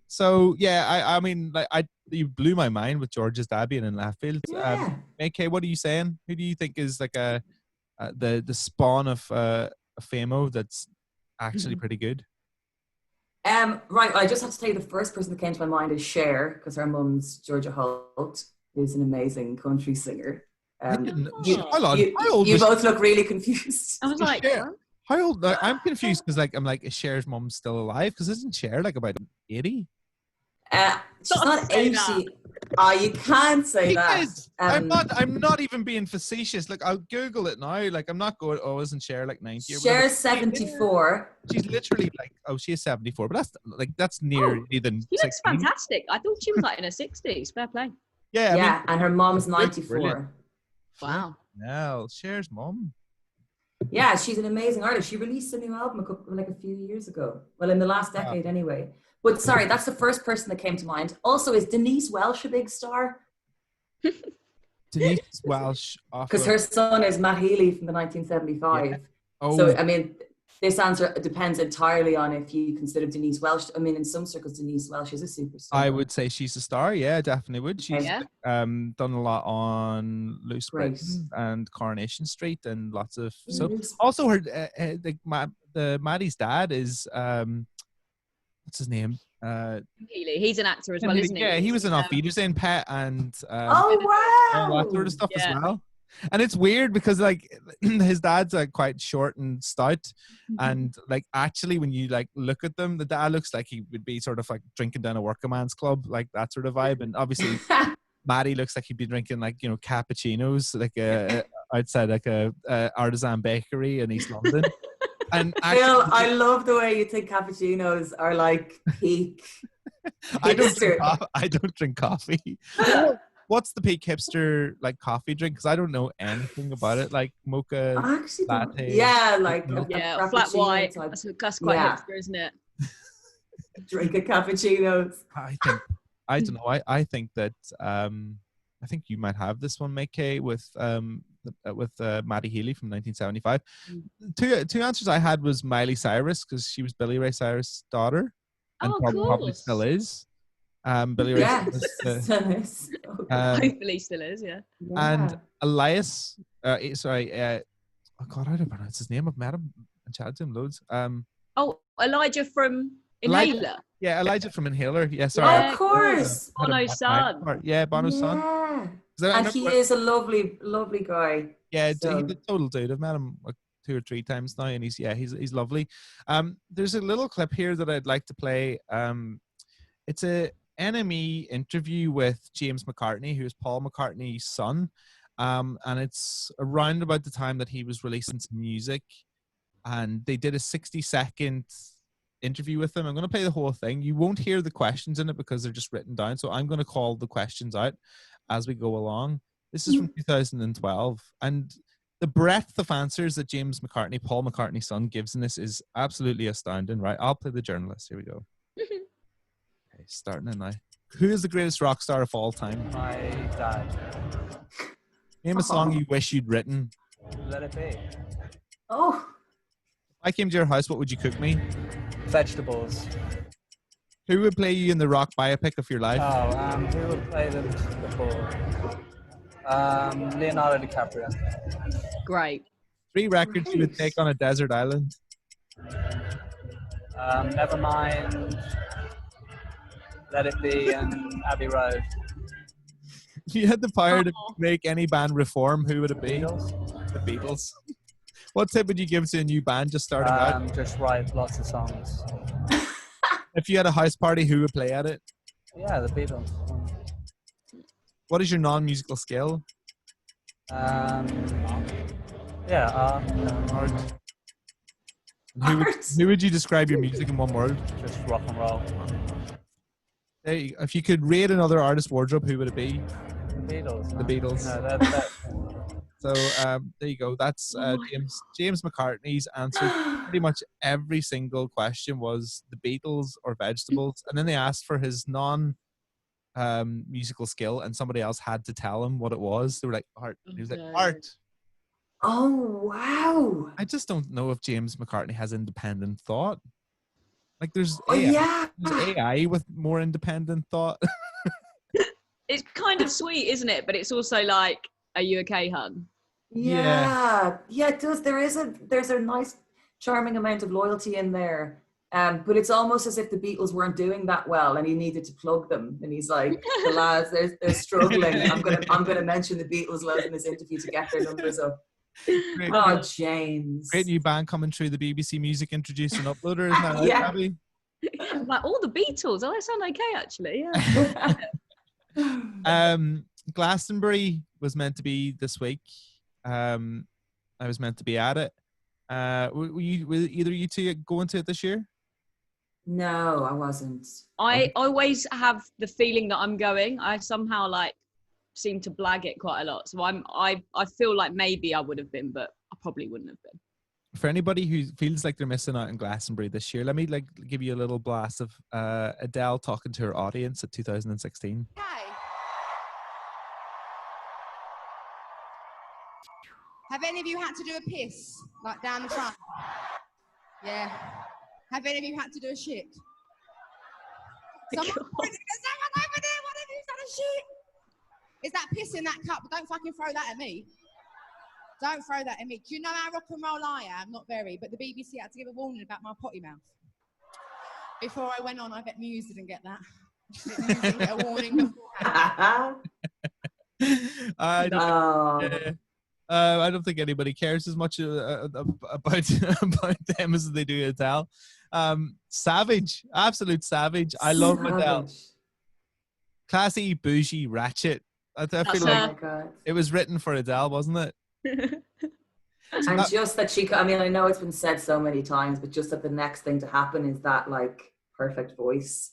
So yeah, I mean, like you blew my mind with George's dad being in left field. Yeah. MayKay, what are you saying? Who do you think is like the spawn of a Famo that's actually pretty good? Right. I just have to tell you, the first person that came to my mind is Cher, because her mum's Georgia Holt, who's an amazing country singer. You both look really confused. I was like, Cher. How old? I'm confused because like I'm like, is Cher's mum still alive? Because isn't Cher like about 80? She's not 80. You can't say that. I'm not even being facetious. Like, I'll Google it now. Like, I'm not going, oh, isn't Cher like 90 or whatever? Cher's 74. She's literally like, oh, she is 74, but that's nearly than She looks 16. fantastic. I thought she was like in her 60s. Fair play. Yeah, I mean, and her mom's 94. brilliant. Wow. No, Cher's mum. Yeah, she's an amazing artist. She released a new album a few years ago. Well, in the last decade anyway. But sorry, that's the first person that came to mind. Also, is Denise Welsh a big star? Denise Welsh. Because her son is Matt Healy from the 1975. Yeah. Oh. So, I mean, this answer depends entirely on if you consider Denise Welsh. I mean, in some circles, Denise Welsh is a superstar. I would say she's a star. Yeah, definitely would. She's done a lot on Loose Britain and Coronation Street and lots of. So also her the Maddie's dad is what's his name? Healy. He's an actor as well, isn't he? Yeah, he was in Off Feeders in Pet and Oh all wow! that sort of stuff as well. And it's weird because like his dad's like quite short and stout, and like actually when you like look at them, the dad looks like he would be sort of like drinking down a working man's club, like that sort of vibe. And obviously Maddie looks like he'd be drinking like, you know, cappuccinos like outside like a artisan bakery in East London. And actually, Phil, I love the way you think cappuccinos are like peak. I don't drink coffee. What's the peak hipster like coffee drink? Because I don't know anything about it. Like mocha, latte. Yeah, like a flat white. Type. That's quite hipster, isn't it? Drink a cappuccinos. I don't know. I think that I think you might have this one, MayKay, with Maddie Healy from 1975. Two answers I had was Miley Cyrus because she was Billy Ray Cyrus' daughter, and probably still is. Billy Ray Cyrus. Hopefully still is, yeah. And Elias, oh God, I don't pronounce his name. I've met him and chatted to him loads. Elijah from Inhaler. Elijah from Inhaler. Yeah, sorry. Of course. Bono's son. Yeah, Bono's son. And he is a lovely, lovely guy. Yeah, he's a total dude. I've met him like 2 or 3 times now, and he's lovely. There's a little clip here that I'd like to play. It's a NME interview with James McCartney, who is Paul McCartney's son, and it's around about the time that he was releasing some music, and they did a 60-second interview with him. I'm going to play the whole thing. You won't hear the questions in it because they're just written down, so I'm going to call the questions out as we go along. This is from 2012, and the breadth of answers that James McCartney, Paul McCartney's son, gives in this is absolutely astounding. Right, I'll play the journalist. Here we go. Okay, starting in now. Who is the greatest rock star of all time? My dad. Name a song you wish you'd written. Let It Be. Oh. If I came to your house, what would you cook me? Vegetables. Who would play you in the rock biopic of your life? Who would play them before? Leonardo DiCaprio. Great. 3 records you would take on a desert island. Nevermind, Let It Be, and Abbey Road. If you had the power to make any band reform, who would it be? Beatles. The Beatles. What tip would you give to a new band just starting out? Just write lots of songs. If you had a house party, who would play at it? Yeah, the Beatles. What is your non-musical skill? Art. Who would you describe your music in one word? Just rock and roll. Hey, if you could rate another artist's wardrobe, who would it be? The Beatles. The Beatles. No, they're the best. So there you go. That's James McCartney's answer. Pretty much every single question was the Beatles or vegetables, and then they asked for his musical skill, and somebody else had to tell him what it was. They were like, art. And he was like, art. Oh wow! I just don't know if James McCartney has independent thought. Like there's AI with more independent thought. It's kind of sweet, isn't it? But it's also like, are you okay, hun? Yeah, it does. There's a nice, charming amount of loyalty in there. But it's almost as if the Beatles weren't doing that well, and he needed to plug them. And he's like, the lads, they're struggling. I'm gonna mention the Beatles loads in this interview to get their numbers up. Great, James. Great new band coming through the BBC Music Introducer and Uploader, isn't that right, Abbie? Like all the Beatles. Oh, that sound okay, actually. Yeah. Glastonbury was meant to be this week. I was meant to be at it. Were either you two going to it this year? No, I wasn't. I always have the feeling that I'm going. I somehow seem to blag it quite a lot. So I feel like maybe I would have been, but I probably wouldn't have been. For anybody who feels like they're missing out on Glastonbury this year, let me give you a little blast of Adele talking to her audience at 2016. Hi. Have any of you had to do a piss, like down the front? Yeah. Have any of you had to do a shit? Someone over there, one of you's done a shit. Is that piss in that cup? Don't fucking throw that at me. Don't throw that at me. Do you know how rock and roll I am? Not very, but the BBC had to give a warning about my potty mouth. before I went on. I bet Muse didn't get that. Muse didn't get a warning beforehand. I don't. Oh, I don't think anybody cares as much about them as they do Adele. Savage, absolute savage. I love Adele. savage. Classy, bougie, ratchet. I feel That's Oh like my God. it was written for Adele, wasn't it? And just that she, I mean, I know it's been said so many times, but just that the next thing to happen is that like perfect voice,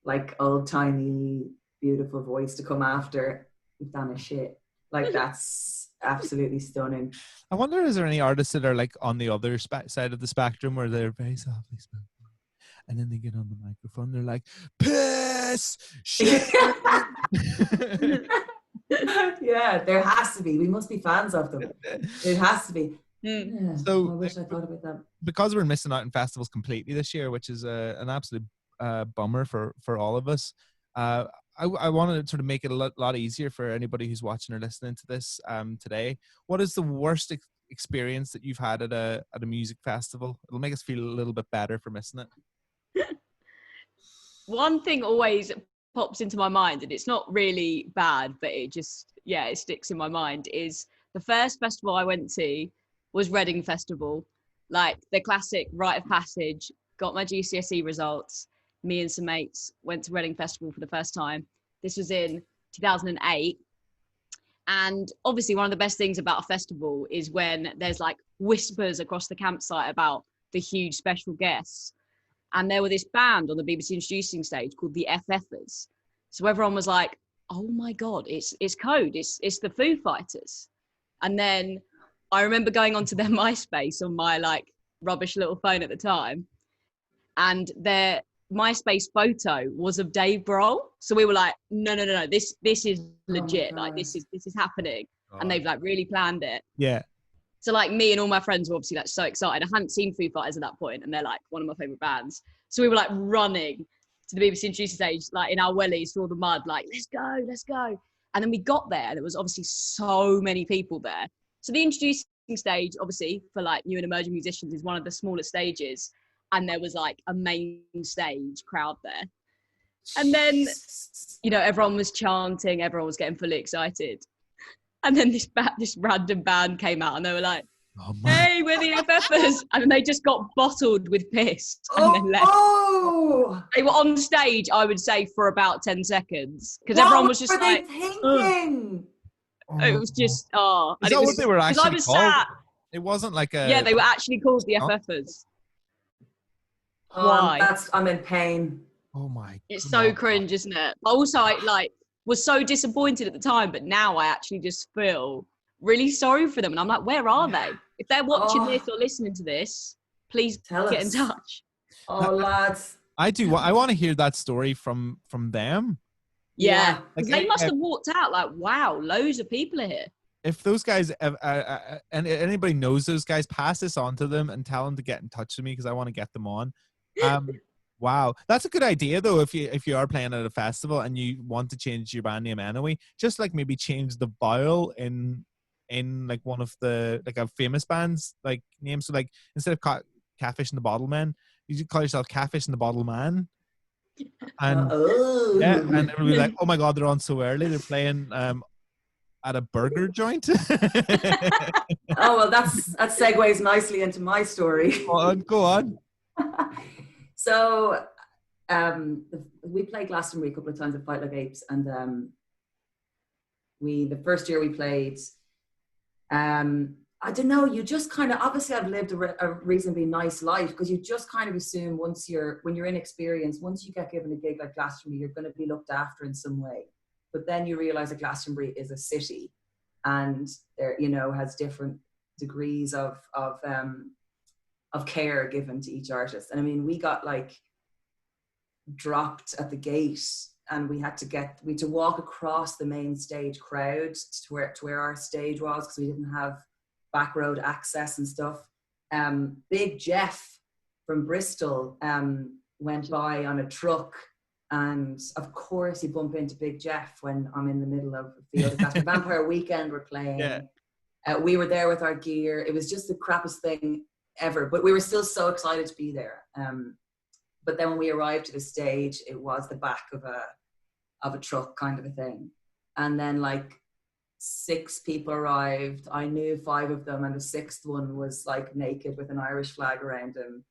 like old timey, beautiful voice to come after. You've done a shit. Like that's absolutely stunning. I wonder, is there any artists that are like on the other side of the spectrum where they're very softly spoken, and then they get on the microphone, they're like, piss, shit. Yeah, there has to be. We must be fans of them. It has to be. Mm. Yeah, So- I wish I thought about that. Because we're missing out on festivals completely this year, which is an absolute bummer for all of us. I wanted to sort of make it a lot easier for anybody who's watching or listening to this today. What is the worst experience that you've had at a music festival? It'll make us feel a little bit better for missing it. One thing always pops into my mind, and it's not really bad, but it just, yeah, it sticks in my mind, is the first festival I went to was Reading Festival. Like the classic rite of passage, got my GCSE results. Me and some mates went to Reading Festival for the first time. This was in 2008. And obviously one of the best things about a festival is when there's like whispers across the campsite about the huge special guests. And there were this band on the BBC introducing stage called the FFers. So everyone was like, oh my God, it's Code, it's the Foo Fighters. And then I remember going onto their MySpace on my like rubbish little phone at the time. And their MySpace photo was of Dave Grohl. So we were like, no, this is legit. Like this is happening. And they've like really planned it. Yeah. So like me and all my friends were obviously like so excited. I hadn't seen Foo Fighters at that point, and they're like one of my favorite bands. So we were like running to the BBC introducing stage, like in our wellies through all the mud, like let's go. And then we got there, and there was obviously so many people there. So the introducing stage, obviously for like new and emerging musicians, is one of the smallest stages, and there was like a main stage crowd there. And then, you know, everyone was chanting, everyone was getting fully excited. And then this random band came out, and they were like, hey, we're the FFers. And then they just got bottled with piss and then left. Oh! They were on stage, I would say, for about 10 seconds. Because everyone was just what were like, they thinking? it was just, oh. Is that what they were actually I was called? sat. It wasn't like a... Yeah, they were actually called the FFers. Why? I'm in pain. Oh my... It's so cringe, isn't it? But also, I like was so disappointed at the time, but now I actually just feel really sorry for them. And I'm like, where are they? If they're watching this or listening to this, please get in touch. Oh, lads. I do. I want to hear that story from them. Yeah. Like, They must have walked out like, wow, loads of people are here. If those guys, and anybody knows those guys, pass this on to them and tell them to get in touch with me because I want to get them on. Wow, that's a good idea though. If you are playing at a festival and you want to change your band name anyway, just like maybe change the vowel in like one of the like a famous band's like names. So like instead of Catfish and the Bottle Man, you should call yourself Catfish and the Bottle Man. And yeah, and it'll be like, oh my God, they're on so early. They're playing at a burger joint. Oh well, that segues nicely into my story. Go on. So we played Glastonbury a couple of times at Like Apes, and the first year we played, I don't know, you just kind of, obviously I've lived a reasonably nice life, because you just kind of assume when you're inexperienced, once you get given a gig like Glastonbury, you're going to be looked after in some way. But then you realize that Glastonbury is a city, and there, you know, has different degrees of care given to each artist. And I mean, we got like dropped at the gate, and we had to walk across the main stage crowd to where our stage was, because we didn't have back road access and stuff. Big Jeff from Bristol went by on a truck, and of course you bump into Big Jeff when I'm in the middle of the other Vampire Weekend we're playing. Yeah. We were there with our gear. It was just the crappiest thing ever, but we were still so excited to be there. But then when we arrived to the stage, it was the back of a truck kind of a thing. And then like 6 people arrived. I knew 5 of them, and the 6th one was like naked with an Irish flag around him.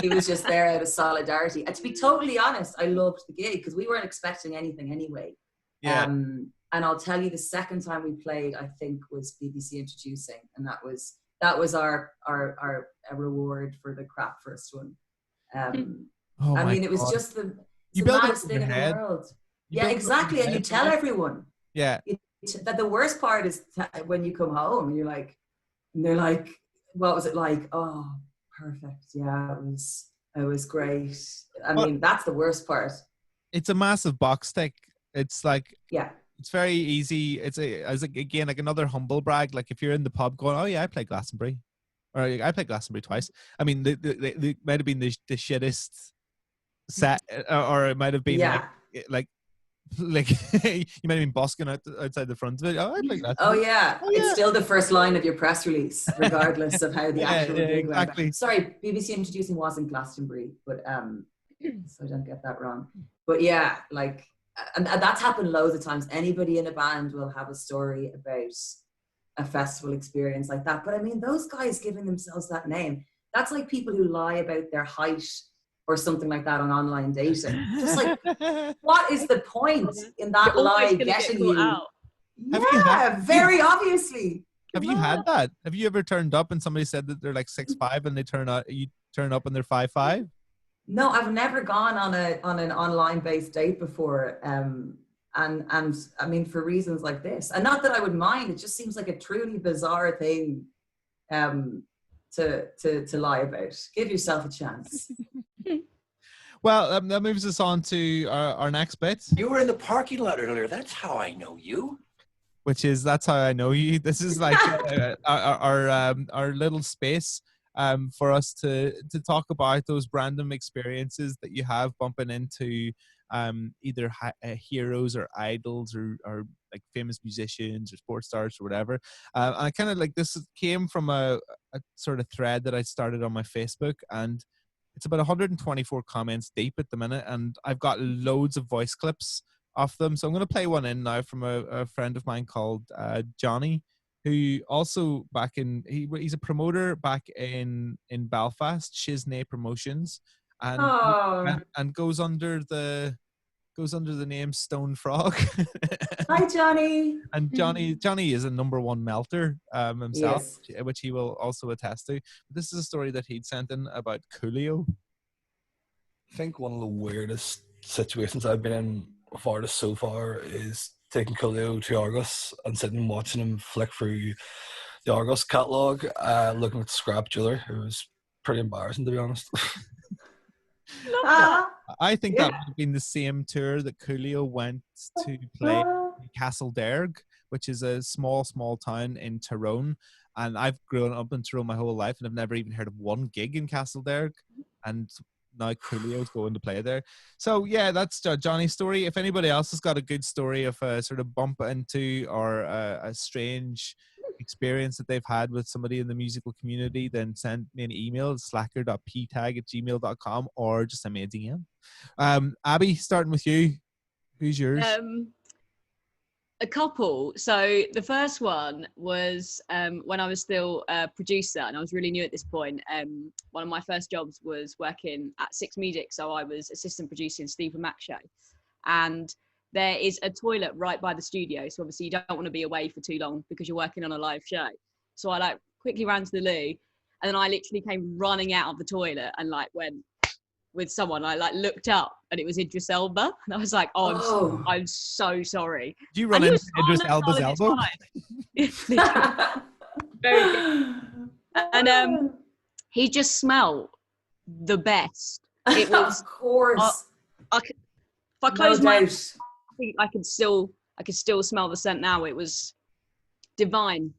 He was just there out of solidarity. And to be totally honest, I loved the gig because we weren't expecting anything anyway. Yeah. And I'll tell you, the second time we played, I think, was BBC Introducing, and that was our reward for the crap first one. I mean, it was just the maddest thing in the world. Yeah, exactly. And you tell everyone. Yeah. That the worst part is when you come home and they're like, what was it like? Oh, perfect. Yeah, it was great. I mean, that's the worst part. It's a massive box tick. It's like, yeah, it's very easy. It's again, like another humble brag. Like if you're in the pub going, oh yeah, I played Glastonbury, or I played Glastonbury twice. I mean, they might have been the shittest set, or it might have been like you might have been busking outside the front of it. Oh, I played Glastonbury. Oh yeah, it's still the first line of your press release, regardless of how the actual gig went. Exactly. Sorry, BBC Introducing wasn't Glastonbury, but so I don't get that wrong. But yeah, like. And that's happened loads of times. Anybody in a band will have a story about a festival experience like that. But I mean, those guys giving themselves that name, that's like people who lie about their height or something like that on online dating. Just like, what is the point in that lie getting you? Out. Yeah, very obviously. Have you had that? Have you ever turned up and somebody said that they're like 6'5" and you turn up and they're 5'5"? No, I've never gone on an online based date before, and I mean, for reasons like this, and not that I would mind. It just seems like a truly bizarre thing to lie about. Give yourself a chance. Well, that moves us on to our next bit. You were in the parking lot earlier. That's how I know you. Which is That's How I Know You. This is like our little space. For us to talk about those random experiences that you have bumping into either heroes or idols or like famous musicians or sports stars or whatever. And I kind of like, this came from a sort of thread that I started on my Facebook, and it's about 124 comments deep at the minute, and I've got loads of voice clips of them. So I'm going to play one in now from a friend of mine called Johnny, who also he's a promoter back in Belfast, Shiznay Promotions, and goes under the name Stone Frog. Hi, Johnny. And Johnny is a #1 melter himself, yes, which he will also attest to. But this is a story that he'd sent in about Coolio. I think one of the weirdest situations I've been in with artists so far is taking Coolio to Argos and sitting and watching him flick through the Argos catalogue, looking at scrap jewellery. It was pretty embarrassing, to be honest. I think that would have been the same tour that Coolio went to play in Castle Derg, which is a small town in Tyrone. And I've grown up in Tyrone my whole life, and I've never even heard of one gig in Castle Derg. And now Coolio's going to play there. So yeah, that's Johnny's story. If anybody else has got a good story of a sort of bump into or a strange experience that they've had with somebody in the musical community, then send me an email at slacker.ptag@gmail.com or just send me a DM. Abbie, starting with you, who's yours? A couple. So the first one was when I was still a producer and I was really new at this point. One of my first jobs was working at Six Music, so I was assistant producing Stephen Mack show, and there is a toilet right by the studio, so obviously you don't want to be away for too long because you're working on a live show. So I like quickly ran to the loo, and then I literally came running out of the toilet and like went with someone. I like looked up and it was Idris Elba, and I was like, I'm so sorry. Did you run into Idris Elba's elbow? Very good. And he just smelled the best. It was, of course. If I closed my eyes, I could still smell the scent now. It was divine.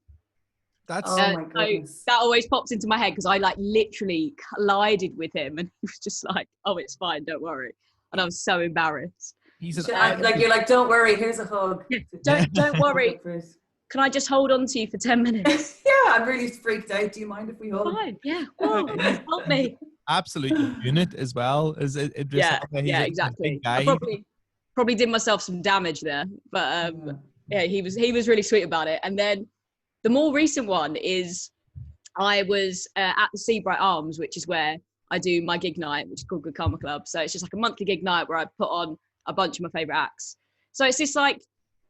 That's my goodness. So that always pops into my head because I like literally collided with him, and he was just like, "Oh, it's fine, don't worry," and I was so embarrassed. You're like, "Don't worry, here's a hug." Don't worry. Can I just hold on to you for 10 minutes? Yeah, I'm really freaked out. Do you mind if we hold? Fine. Yeah. Whoa, help me. absolute unit as well. Is it? Yeah, He's yeah, a exactly. big guy. I probably did myself some damage there, but yeah, he was really sweet about it. And then the more recent one is I was at the Seabright Arms, which is where I do my gig night, which is called Good Karma Club. So it's just like a monthly gig night where I put on a bunch of my favorite acts. So it's this like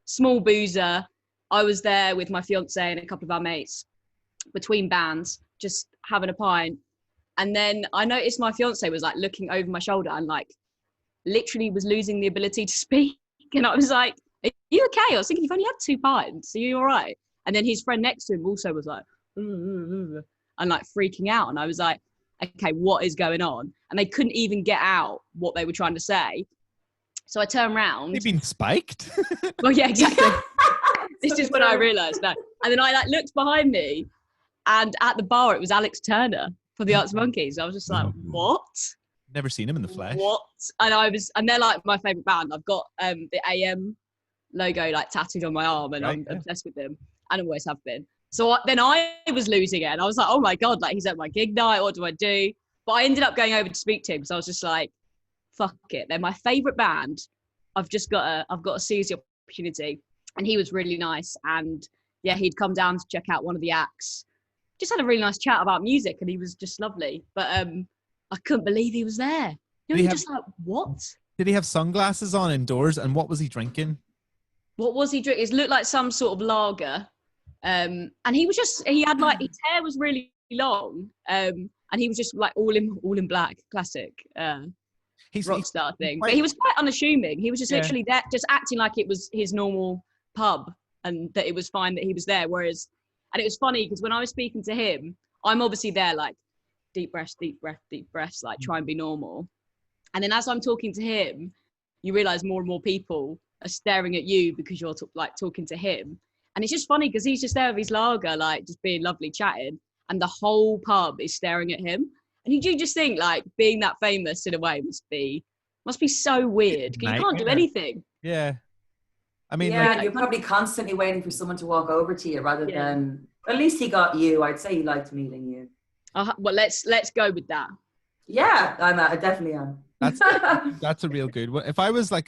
small boozer. I was there with my fiance and a couple of our mates between bands, just having a pint. And then I noticed my fiance was like looking over my shoulder and like literally was losing the ability to speak. And I was like, are you okay? I was thinking, you've only had 2 pints. Are you all right? And then his friend next to him also was like, and like freaking out. And I was like, okay, what is going on? And they couldn't even get out what they were trying to say. So I turned around. They've been spiked? Well, yeah, exactly. This is when I realised that. And then I like looked behind me, and at the bar, it was Alex Turner from the Arts Monkeys. I was just like, what? Never seen him in the flesh. What? And they're like my favourite band. I've got the AM logo like tattooed on my arm, and I'm obsessed with them, and always have been. So then I was losing it, and I was like, oh my God, like he's at my gig night, what do I do? But I ended up going over to speak to him, because I was just like, fuck it, they're my favourite band. I've got to seize the opportunity. And he was really nice, and yeah, he'd come down to check out one of the acts. Just had a really nice chat about music, and he was just lovely. But I couldn't believe he was there. You know, you're just like, what? Did he have sunglasses on indoors, and what was he drinking? What was he drinking? It looked like some sort of lager. And he had like, his hair was really long. And he was just like all in black, classic rock star thing. But he was quite unassuming. He was just literally there, just acting like it was his normal pub, and that it was fine that he was there. Whereas, and it was funny because when I was speaking to him, I'm obviously there like deep breaths, like try and be normal. And then as I'm talking to him, you realize more and more people are staring at you because you're like talking to him. And it's just funny because he's just there with his lager, like just being lovely, chatting, and the whole pub is staring at him. And you do just think like being that famous in a way must be so weird, because you can't do anything. Yeah. I mean, yeah, like, you're probably constantly waiting for someone to walk over to you rather than, at least he got you. I'd say he liked meeting you. Well, let's go with that. Yeah, I definitely am. That's a real good one. If I was like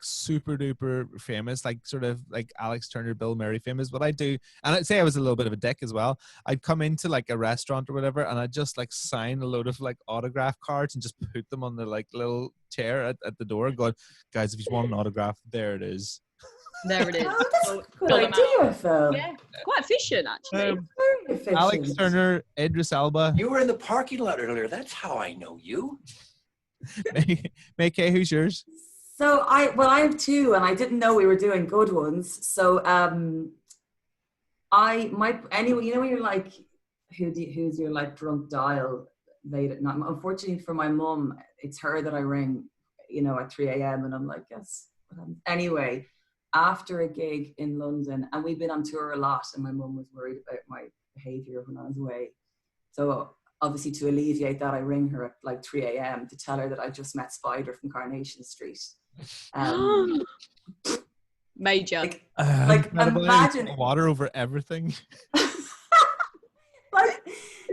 super duper famous, like sort of like Alex Turner, Bill Murray famous, what I'd do, and I'd say I was a little bit of a dick as well, I'd come into like a restaurant or whatever, and I'd just like sign a load of like autograph cards and just put them on the like little chair at the door, going, guys, if you want an autograph, there it is. There it is. Oh, that's a good idea, Phil. Yeah, quite efficient actually. Very efficient. Alex Turner, Idris Elba. You were in the parking lot earlier. That's how I know you. MayKay, who's yours? So I have 2, and I didn't know we were doing good ones. So anyway, you know when you're like, who's your like drunk dial late at night? Unfortunately for my mum, it's her that I ring, you know, at 3 a.m. and I'm like, yes. Anyway, after a gig in London, and we've been on tour a lot, and my mum was worried about my behaviour when I was away. So obviously, to alleviate that, I ring her at like 3 a.m. to tell her that I just met Spider from Coronation Street. Major. Like imagine water over everything. Like,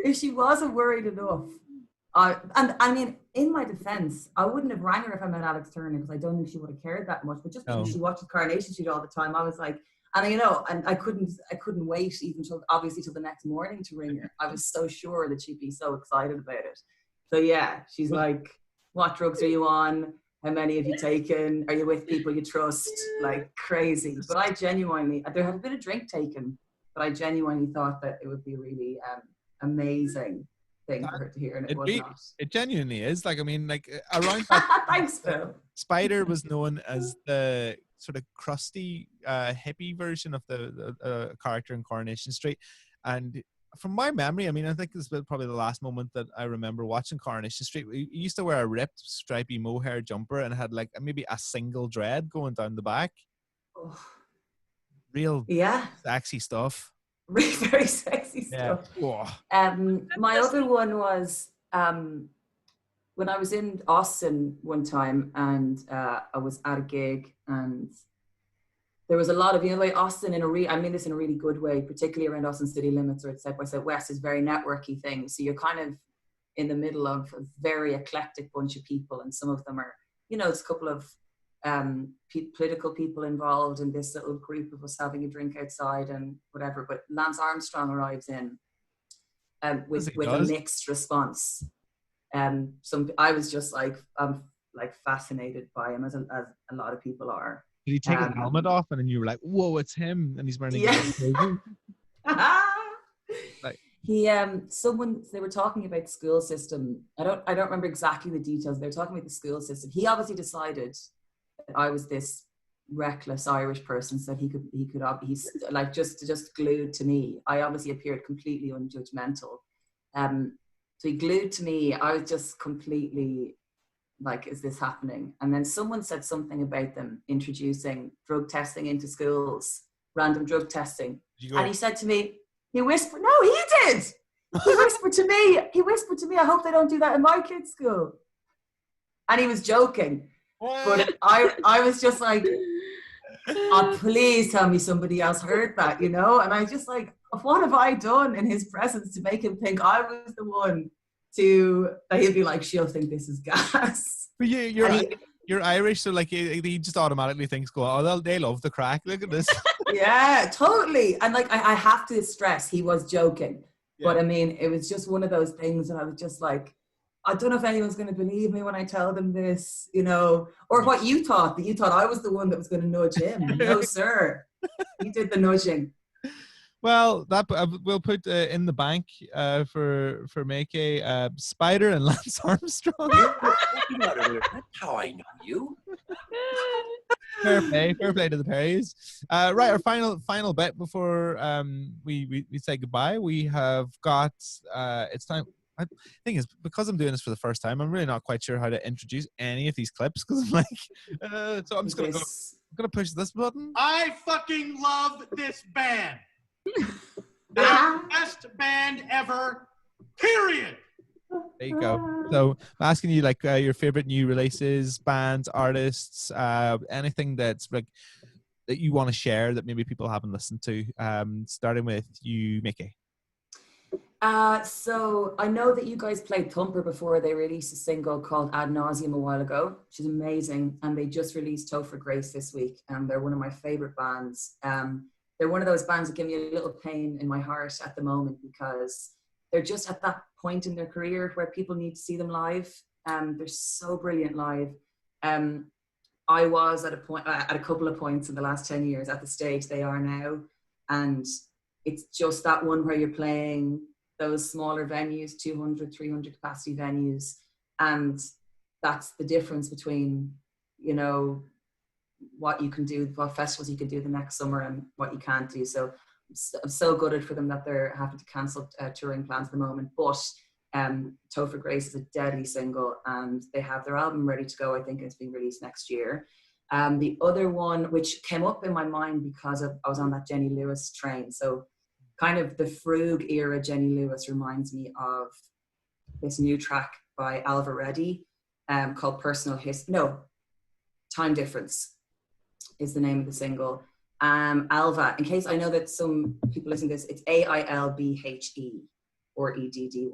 if she wasn't worried enough, and I mean, in my defense, I wouldn't have rang her if I met Alex Turner, because I don't think she would have cared that much. But just because she watches Coronation Street all the time, I was like, and you know, and I couldn't wait even till the next morning to ring her. I was so sure that she'd be so excited about it. So yeah, she's like, what drugs are you on? How many have you taken? Are you with people you trust? Like crazy. But I genuinely, there had a bit of drink taken, but I genuinely thought that it would be really amazing thing for her to hear, and it was not. It genuinely is. Like, I mean, like around that, thanks, Phil. Spider was known as the sort of crusty hippie version of the character in Coronation Street, and from my memory, I mean, I think this was probably the last moment that I remember watching Coronation Street. He used to wear a ripped stripy mohair jumper and had like maybe a single dread going down the back. Oh. Real sexy stuff. Really very sexy stuff. Yeah. My other one was when I was in Austin one time, and I was at a gig, and there was a lot of, you know, like Austin I mean this in a really good way, particularly around Austin city limits, or it's South by Southwest, is very networky thing. So you're kind of in the middle of a very eclectic bunch of people, and some of them are, it's a couple of political people involved in this little group of us having a drink outside and whatever. But Lance Armstrong arrives in with a mixed response. I was just like fascinated by him, as a lot of people are. Did he take his helmet off and then you were like, whoa, it's him, and he's wearing a like, they were talking about the school system. I don't remember exactly the details. They were talking about the school system. He obviously decided that I was this reckless Irish person, so he's like just glued to me. I obviously appeared completely unjudgmental. So he glued to me. I was just completely like, is this happening? And then someone said something about them introducing drug testing into schools, random drug testing. And he said to me, he whispered, no, he did. He whispered to me, I hope they don't do that in my kid's school. And he was joking. But I was just like, oh, please tell me somebody else heard that, And I just like, what have I done in his presence to make him think I was the one that he'd be like, she'll think this is gas. But you're Irish, so like he just automatically thinks, they love the crack. Look at this. Yeah, totally. And like I have to stress, he was joking. Yeah. But I mean, it was just one of those things that I was just like, I don't know if anyone's going to believe me when I tell them this, or what you thought, that you thought I was the one that was going to nudge him. No, sir. He did the nudging. Well, that we'll put in the bank for MayKay, Spider and Lance Armstrong. That's how I know you. Fair play to the Perrys. Right, our final bit before we say goodbye. We have got it's time. I think is because I'm doing this for the first time, I'm really not quite sure how to introduce any of these clips because I'm like, so I'm just gonna push this button. I fucking love this band. The best band ever. Period. There you go. So I'm asking you like your favorite new releases, bands, artists, anything that's like that you want to share that maybe people haven't listened to. Starting with you, MayKay. So I know that you guys played Thumper before. They released a single called Ad Nauseum a while ago, which is amazing. And they just released Topher Grace this week. And they're one of my favorite bands. They're one of those bands that give me a little pain in my heart at the moment because they're just at that point in their career where people need to see them live. They're so brilliant live. I was at a couple of points in the last 10 years at the stage they are now. And it's just that one where you're playing those smaller venues, 200, 300 capacity venues. And that's the difference between, what you can do, what festivals you can do the next summer and what you can't do. So I'm so gutted for them that they're having to cancel touring plans at the moment. But Topher Grace is a deadly single and they have their album ready to go. I think it's being released next year. The other one, which came up in my mind because I was on that Jenny Lewis train. So kind of the Frug era Jenny Lewis reminds me of this new track by Alva Reddy called Time Difference is the name of the single. Alva, in case I know that some people listening to this, it's AILBHE or EDDY.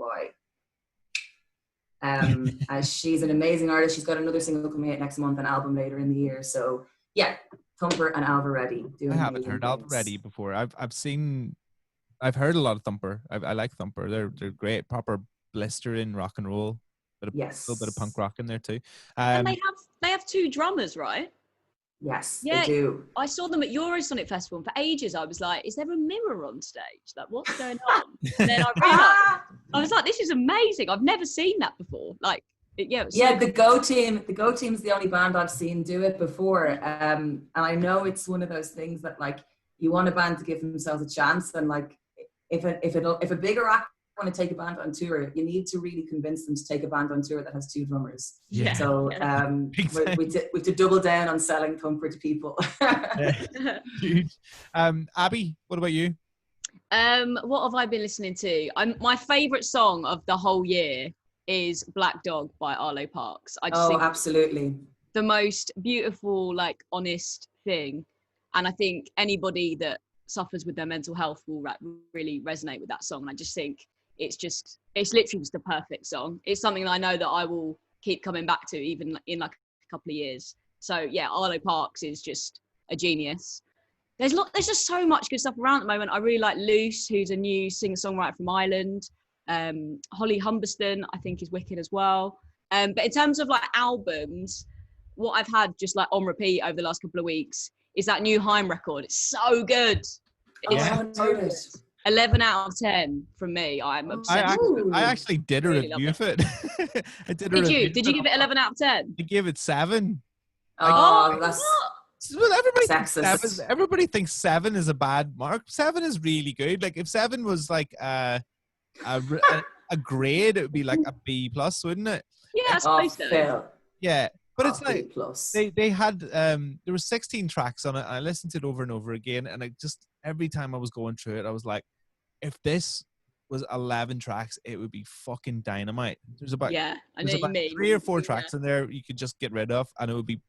As she's an amazing artist. She's got another single coming out next month, an album later in the year. So yeah, Thumper and Alva Reddy. I haven't heard Alva Reddy before. I've heard a lot of Thumper. I like Thumper. They're great, proper blistering rock and roll. A little bit of punk rock in there too. And they have two drummers, right? Yes, they do. I saw them at Eurosonic Festival, and for ages I was like, is there a mirror on stage? Like, what's going on? And then I realised, I was like, this is amazing. I've never seen that before. Like, the Go Team. The Go Team's the only band I've seen do it before. And I know it's one of those things that like you want a band to give themselves a chance, and like if a bigger act want to take a band on tour, you need to really convince them to take a band on tour that has two drummers. Yeah. So we have to double down on selling Thumper to people. Huge. Abbie, what about you? What have I been listening to? My favourite song of the whole year is Black Dog by Arlo Parks. I just think absolutely. The most beautiful, like, honest thing. And I think anybody that suffers with their mental health will really resonate with that song. And I just think it's literally just a perfect song. It's something that I know that I will keep coming back to even in like a couple of years. So yeah, Arlo Parks is just a genius. There's just so much good stuff around at the moment. I really like Luce, who's a new singer-songwriter from Ireland. Holly Humberston, I think, is wicked as well. But in terms of like albums, what I've had just like on repeat over the last couple of weeks is that new Haim record. It's so good. I haven't heard it. 11 out of 10 from me. I'm obsessed. I actually did a review of it. Did you give it 11 out of 10? I gave it 7. Oh, that's well, sexist. Everybody thinks 7 is a bad mark. 7 is really good. Like if 7 was like a grade, it would be like a B+, wouldn't it? Yeah, I suppose so. Yeah, but it's like B+. they had there were 16 tracks on it, and I listened to it over and over again, and I just every time I was going through it, I was like, if this was 11 tracks, it would be fucking dynamite. There's about 3 or 4 tracks in there you could just get rid of, and it would be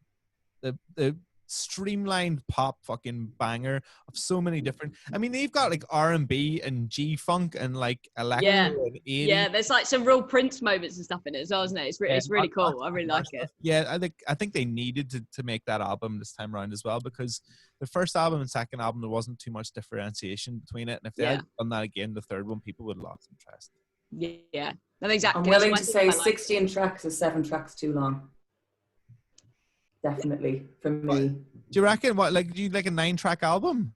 the streamlined pop fucking banger of so many different. I mean, they've got like R&B and G-funk and like electro and 80s. Yeah, there's like some real Prince moments and stuff in it as well, isn't it? It's really cool. I really like it. Yeah, I think they needed to make that album this time around as well, because the first album and second album there wasn't too much differentiation between it, and if they had done that again, the third one, people would have lost interest. Yeah, that's exactly. I'm willing to say 16 tracks is 7 tracks too long. Definitely for me. Do you reckon do you like a 9-track album?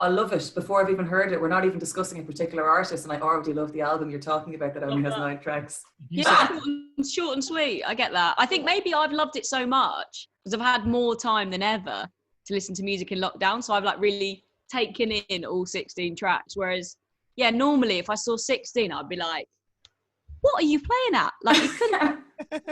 I love it. Before I've even heard it, we're not even discussing a particular artist, and I already love the album you're talking about that only has 9 tracks. Yeah, short and sweet. I get that. I think maybe I've loved it so much because I've had more time than ever to listen to music in lockdown, so I've like really taken in all 16 tracks. Whereas, yeah, normally if I saw 16, I'd be like, "What are you playing at?" Like you couldn't.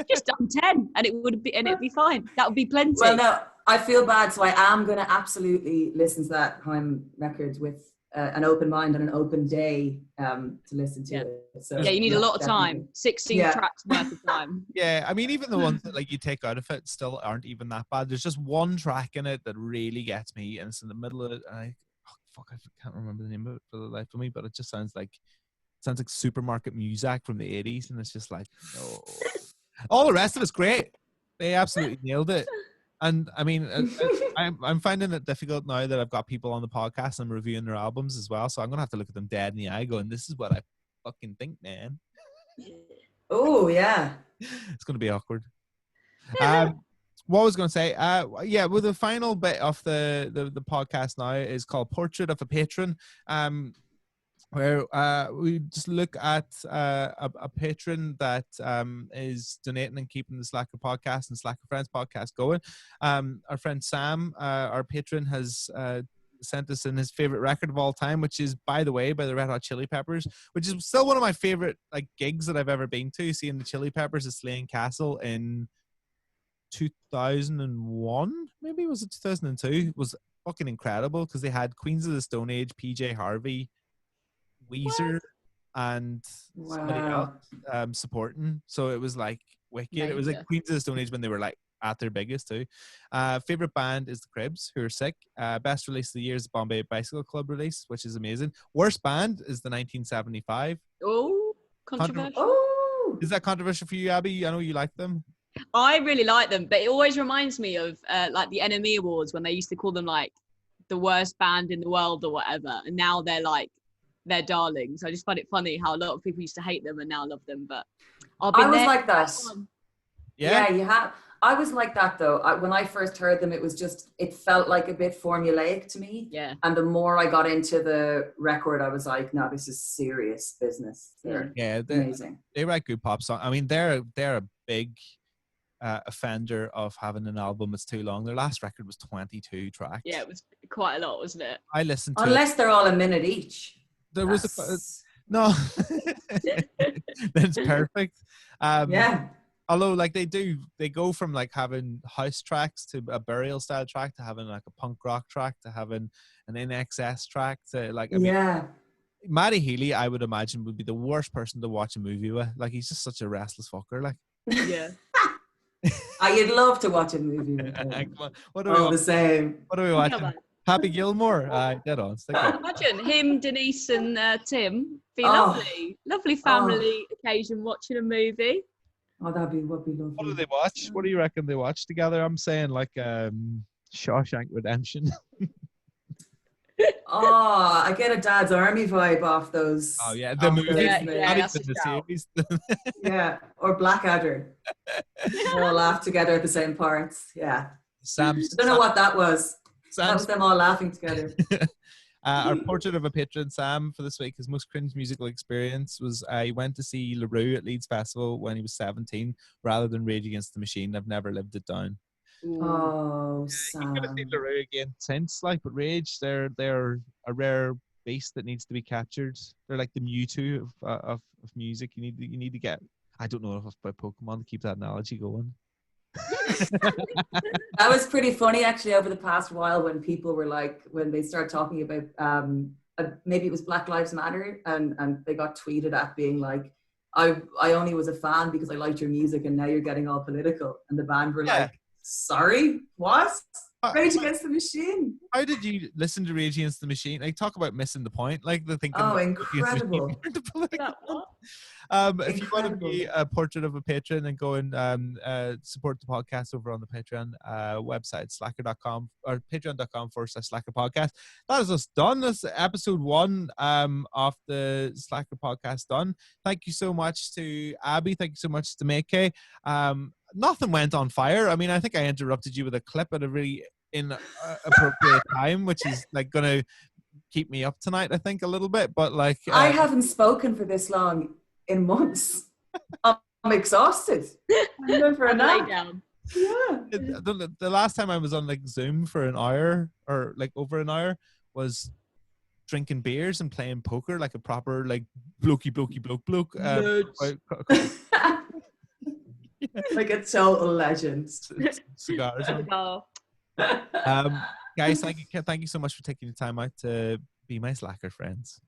Just done 10 and it'd be fine. That would be plenty. Well, no, I feel bad, so I am going to absolutely listen to that Haim record with an open mind and an open day to listen to it. So, you need a lot of time. 16 tracks worth of time. Yeah, I mean, even the ones that like you take out of it still aren't even that bad. There's just one track in it that really gets me, and it's in the middle of it, and I can't remember the name of it for the life of me, but it just sounds like supermarket music from the 80s, and it's just like, no. All the rest of it's great. They absolutely nailed it. And I mean, I'm finding it difficult now that I've got people on the podcast and I'm reviewing their albums as well. So I'm going to have to look at them dead in the eye going, this is what I fucking think, man. Oh, yeah. It's going to be awkward. What I was going to say, well, the final bit of the podcast now is called Portrait of a Patron. Where we just look at a patron that is donating and keeping the Slacker podcast and Slacker Friends podcast going. Our friend Sam, our patron, has sent us in his favorite record of all time, which is, by the way, by the Red Hot Chili Peppers, which is still one of my favorite like gigs that I've ever been to. Seeing the Chili Peppers at Slane Castle in 2001, maybe was it 2002? Was fucking incredible because they had Queens of the Stone Age, PJ Harvey, Weezer, and somebody else supporting. So it was like wicked. It was like Queens of the Stone Age when they were like at their biggest too. Favorite band is the Cribs, who are sick. Best release of the year is the Bombay Bicycle Club release, which is amazing. Worst band is the 1975. Oh, controversial. Is that controversial for you, Abbie? I know you like them. I really like them, but it always reminds me of like the NME Awards when they used to call them like the worst band in the world or whatever, and now they're like their darlings. I just find it funny how a lot of people used to hate them and now love them. But I was like that. Yeah, you have. I was like that though. When I first heard them, it felt like a bit formulaic to me. Yeah. And the more I got into the record, I was like, no, this is serious business. They're amazing. They write good pop songs. I mean, they're a big offender of having an album that's too long. Their last record was 22 tracks. Yeah, it was quite a lot, wasn't it? I listened to Unless they're all a minute each. There was no. That's perfect. Yeah. Although, like they go from like having house tracks to a burial style track to having like a punk rock track to having an NXS track to like. I mean, Matty Healy, I would imagine, would be the worst person to watch a movie with. Like he's just such a restless fucker. Like. Yeah. You'd love to watch a movie with him. What are we the same. What are we watching? Happy Gilmore. Dead on. Stick with it. Imagine him, Denise, and Tim. Be Oh. lovely. Lovely family occasion watching a movie. Oh, would be lovely. What do they watch? What do you reckon they watch together? I'm saying like Shawshank Redemption. Oh, I get a Dad's Army vibe off those. Oh yeah, the movie. Yeah, Not that's even a the shout. series. Yeah, or Blackadder. They all laugh together at the same parts. Yeah. Sam's. I don't know what that was. That Sam's was them all laughing together. our portrait of a patron, Sam, for this week, his most cringe musical experience was he went to see LaRue at Leeds Festival when he was 17 rather than Rage Against the Machine. I've never lived it down. Oh, You could have seen Sam. LaRue again since, like, but Rage, they're a rare beast that needs to be captured. They're like the Mewtwo of music. You need to get. I don't know if by Pokemon to keep that analogy going. That was pretty funny actually over the past while when people were like, when they started talking about maybe it was Black Lives Matter and they got tweeted at being like, I only was a fan because I liked your music and now you're getting all political. And the band were like, sorry, what? Rage Against the Machine. How did you listen to Rage Against the Machine? Like, talk about missing the point. Like, the thinking. Oh, that Rage Against the Machine incredible. weren't the political one. If you want to Incredible. be a portrait of a patron and go and support the podcast over on the Patreon website, slacker.com or patreon.com/slacker podcast. That is us done. That's episode 1 of the Slacker podcast done. Thank you so much to Abbie. Thank you so much to MayKay. Nothing went on fire. I mean, I think I interrupted you with a clip at a really inappropriate time, which is like going to keep me up tonight, I think, a little bit. But like, I haven't spoken for this long in months. I'm exhausted. I'm going for a Lay nap. down. Yeah. the last time I was on like Zoom for an hour or like over an hour was drinking beers and playing poker like a proper like blokey bloke. Like a total legend. Cigars on. Oh. Guys, thank you so much for taking the time out to be my Slacker friends.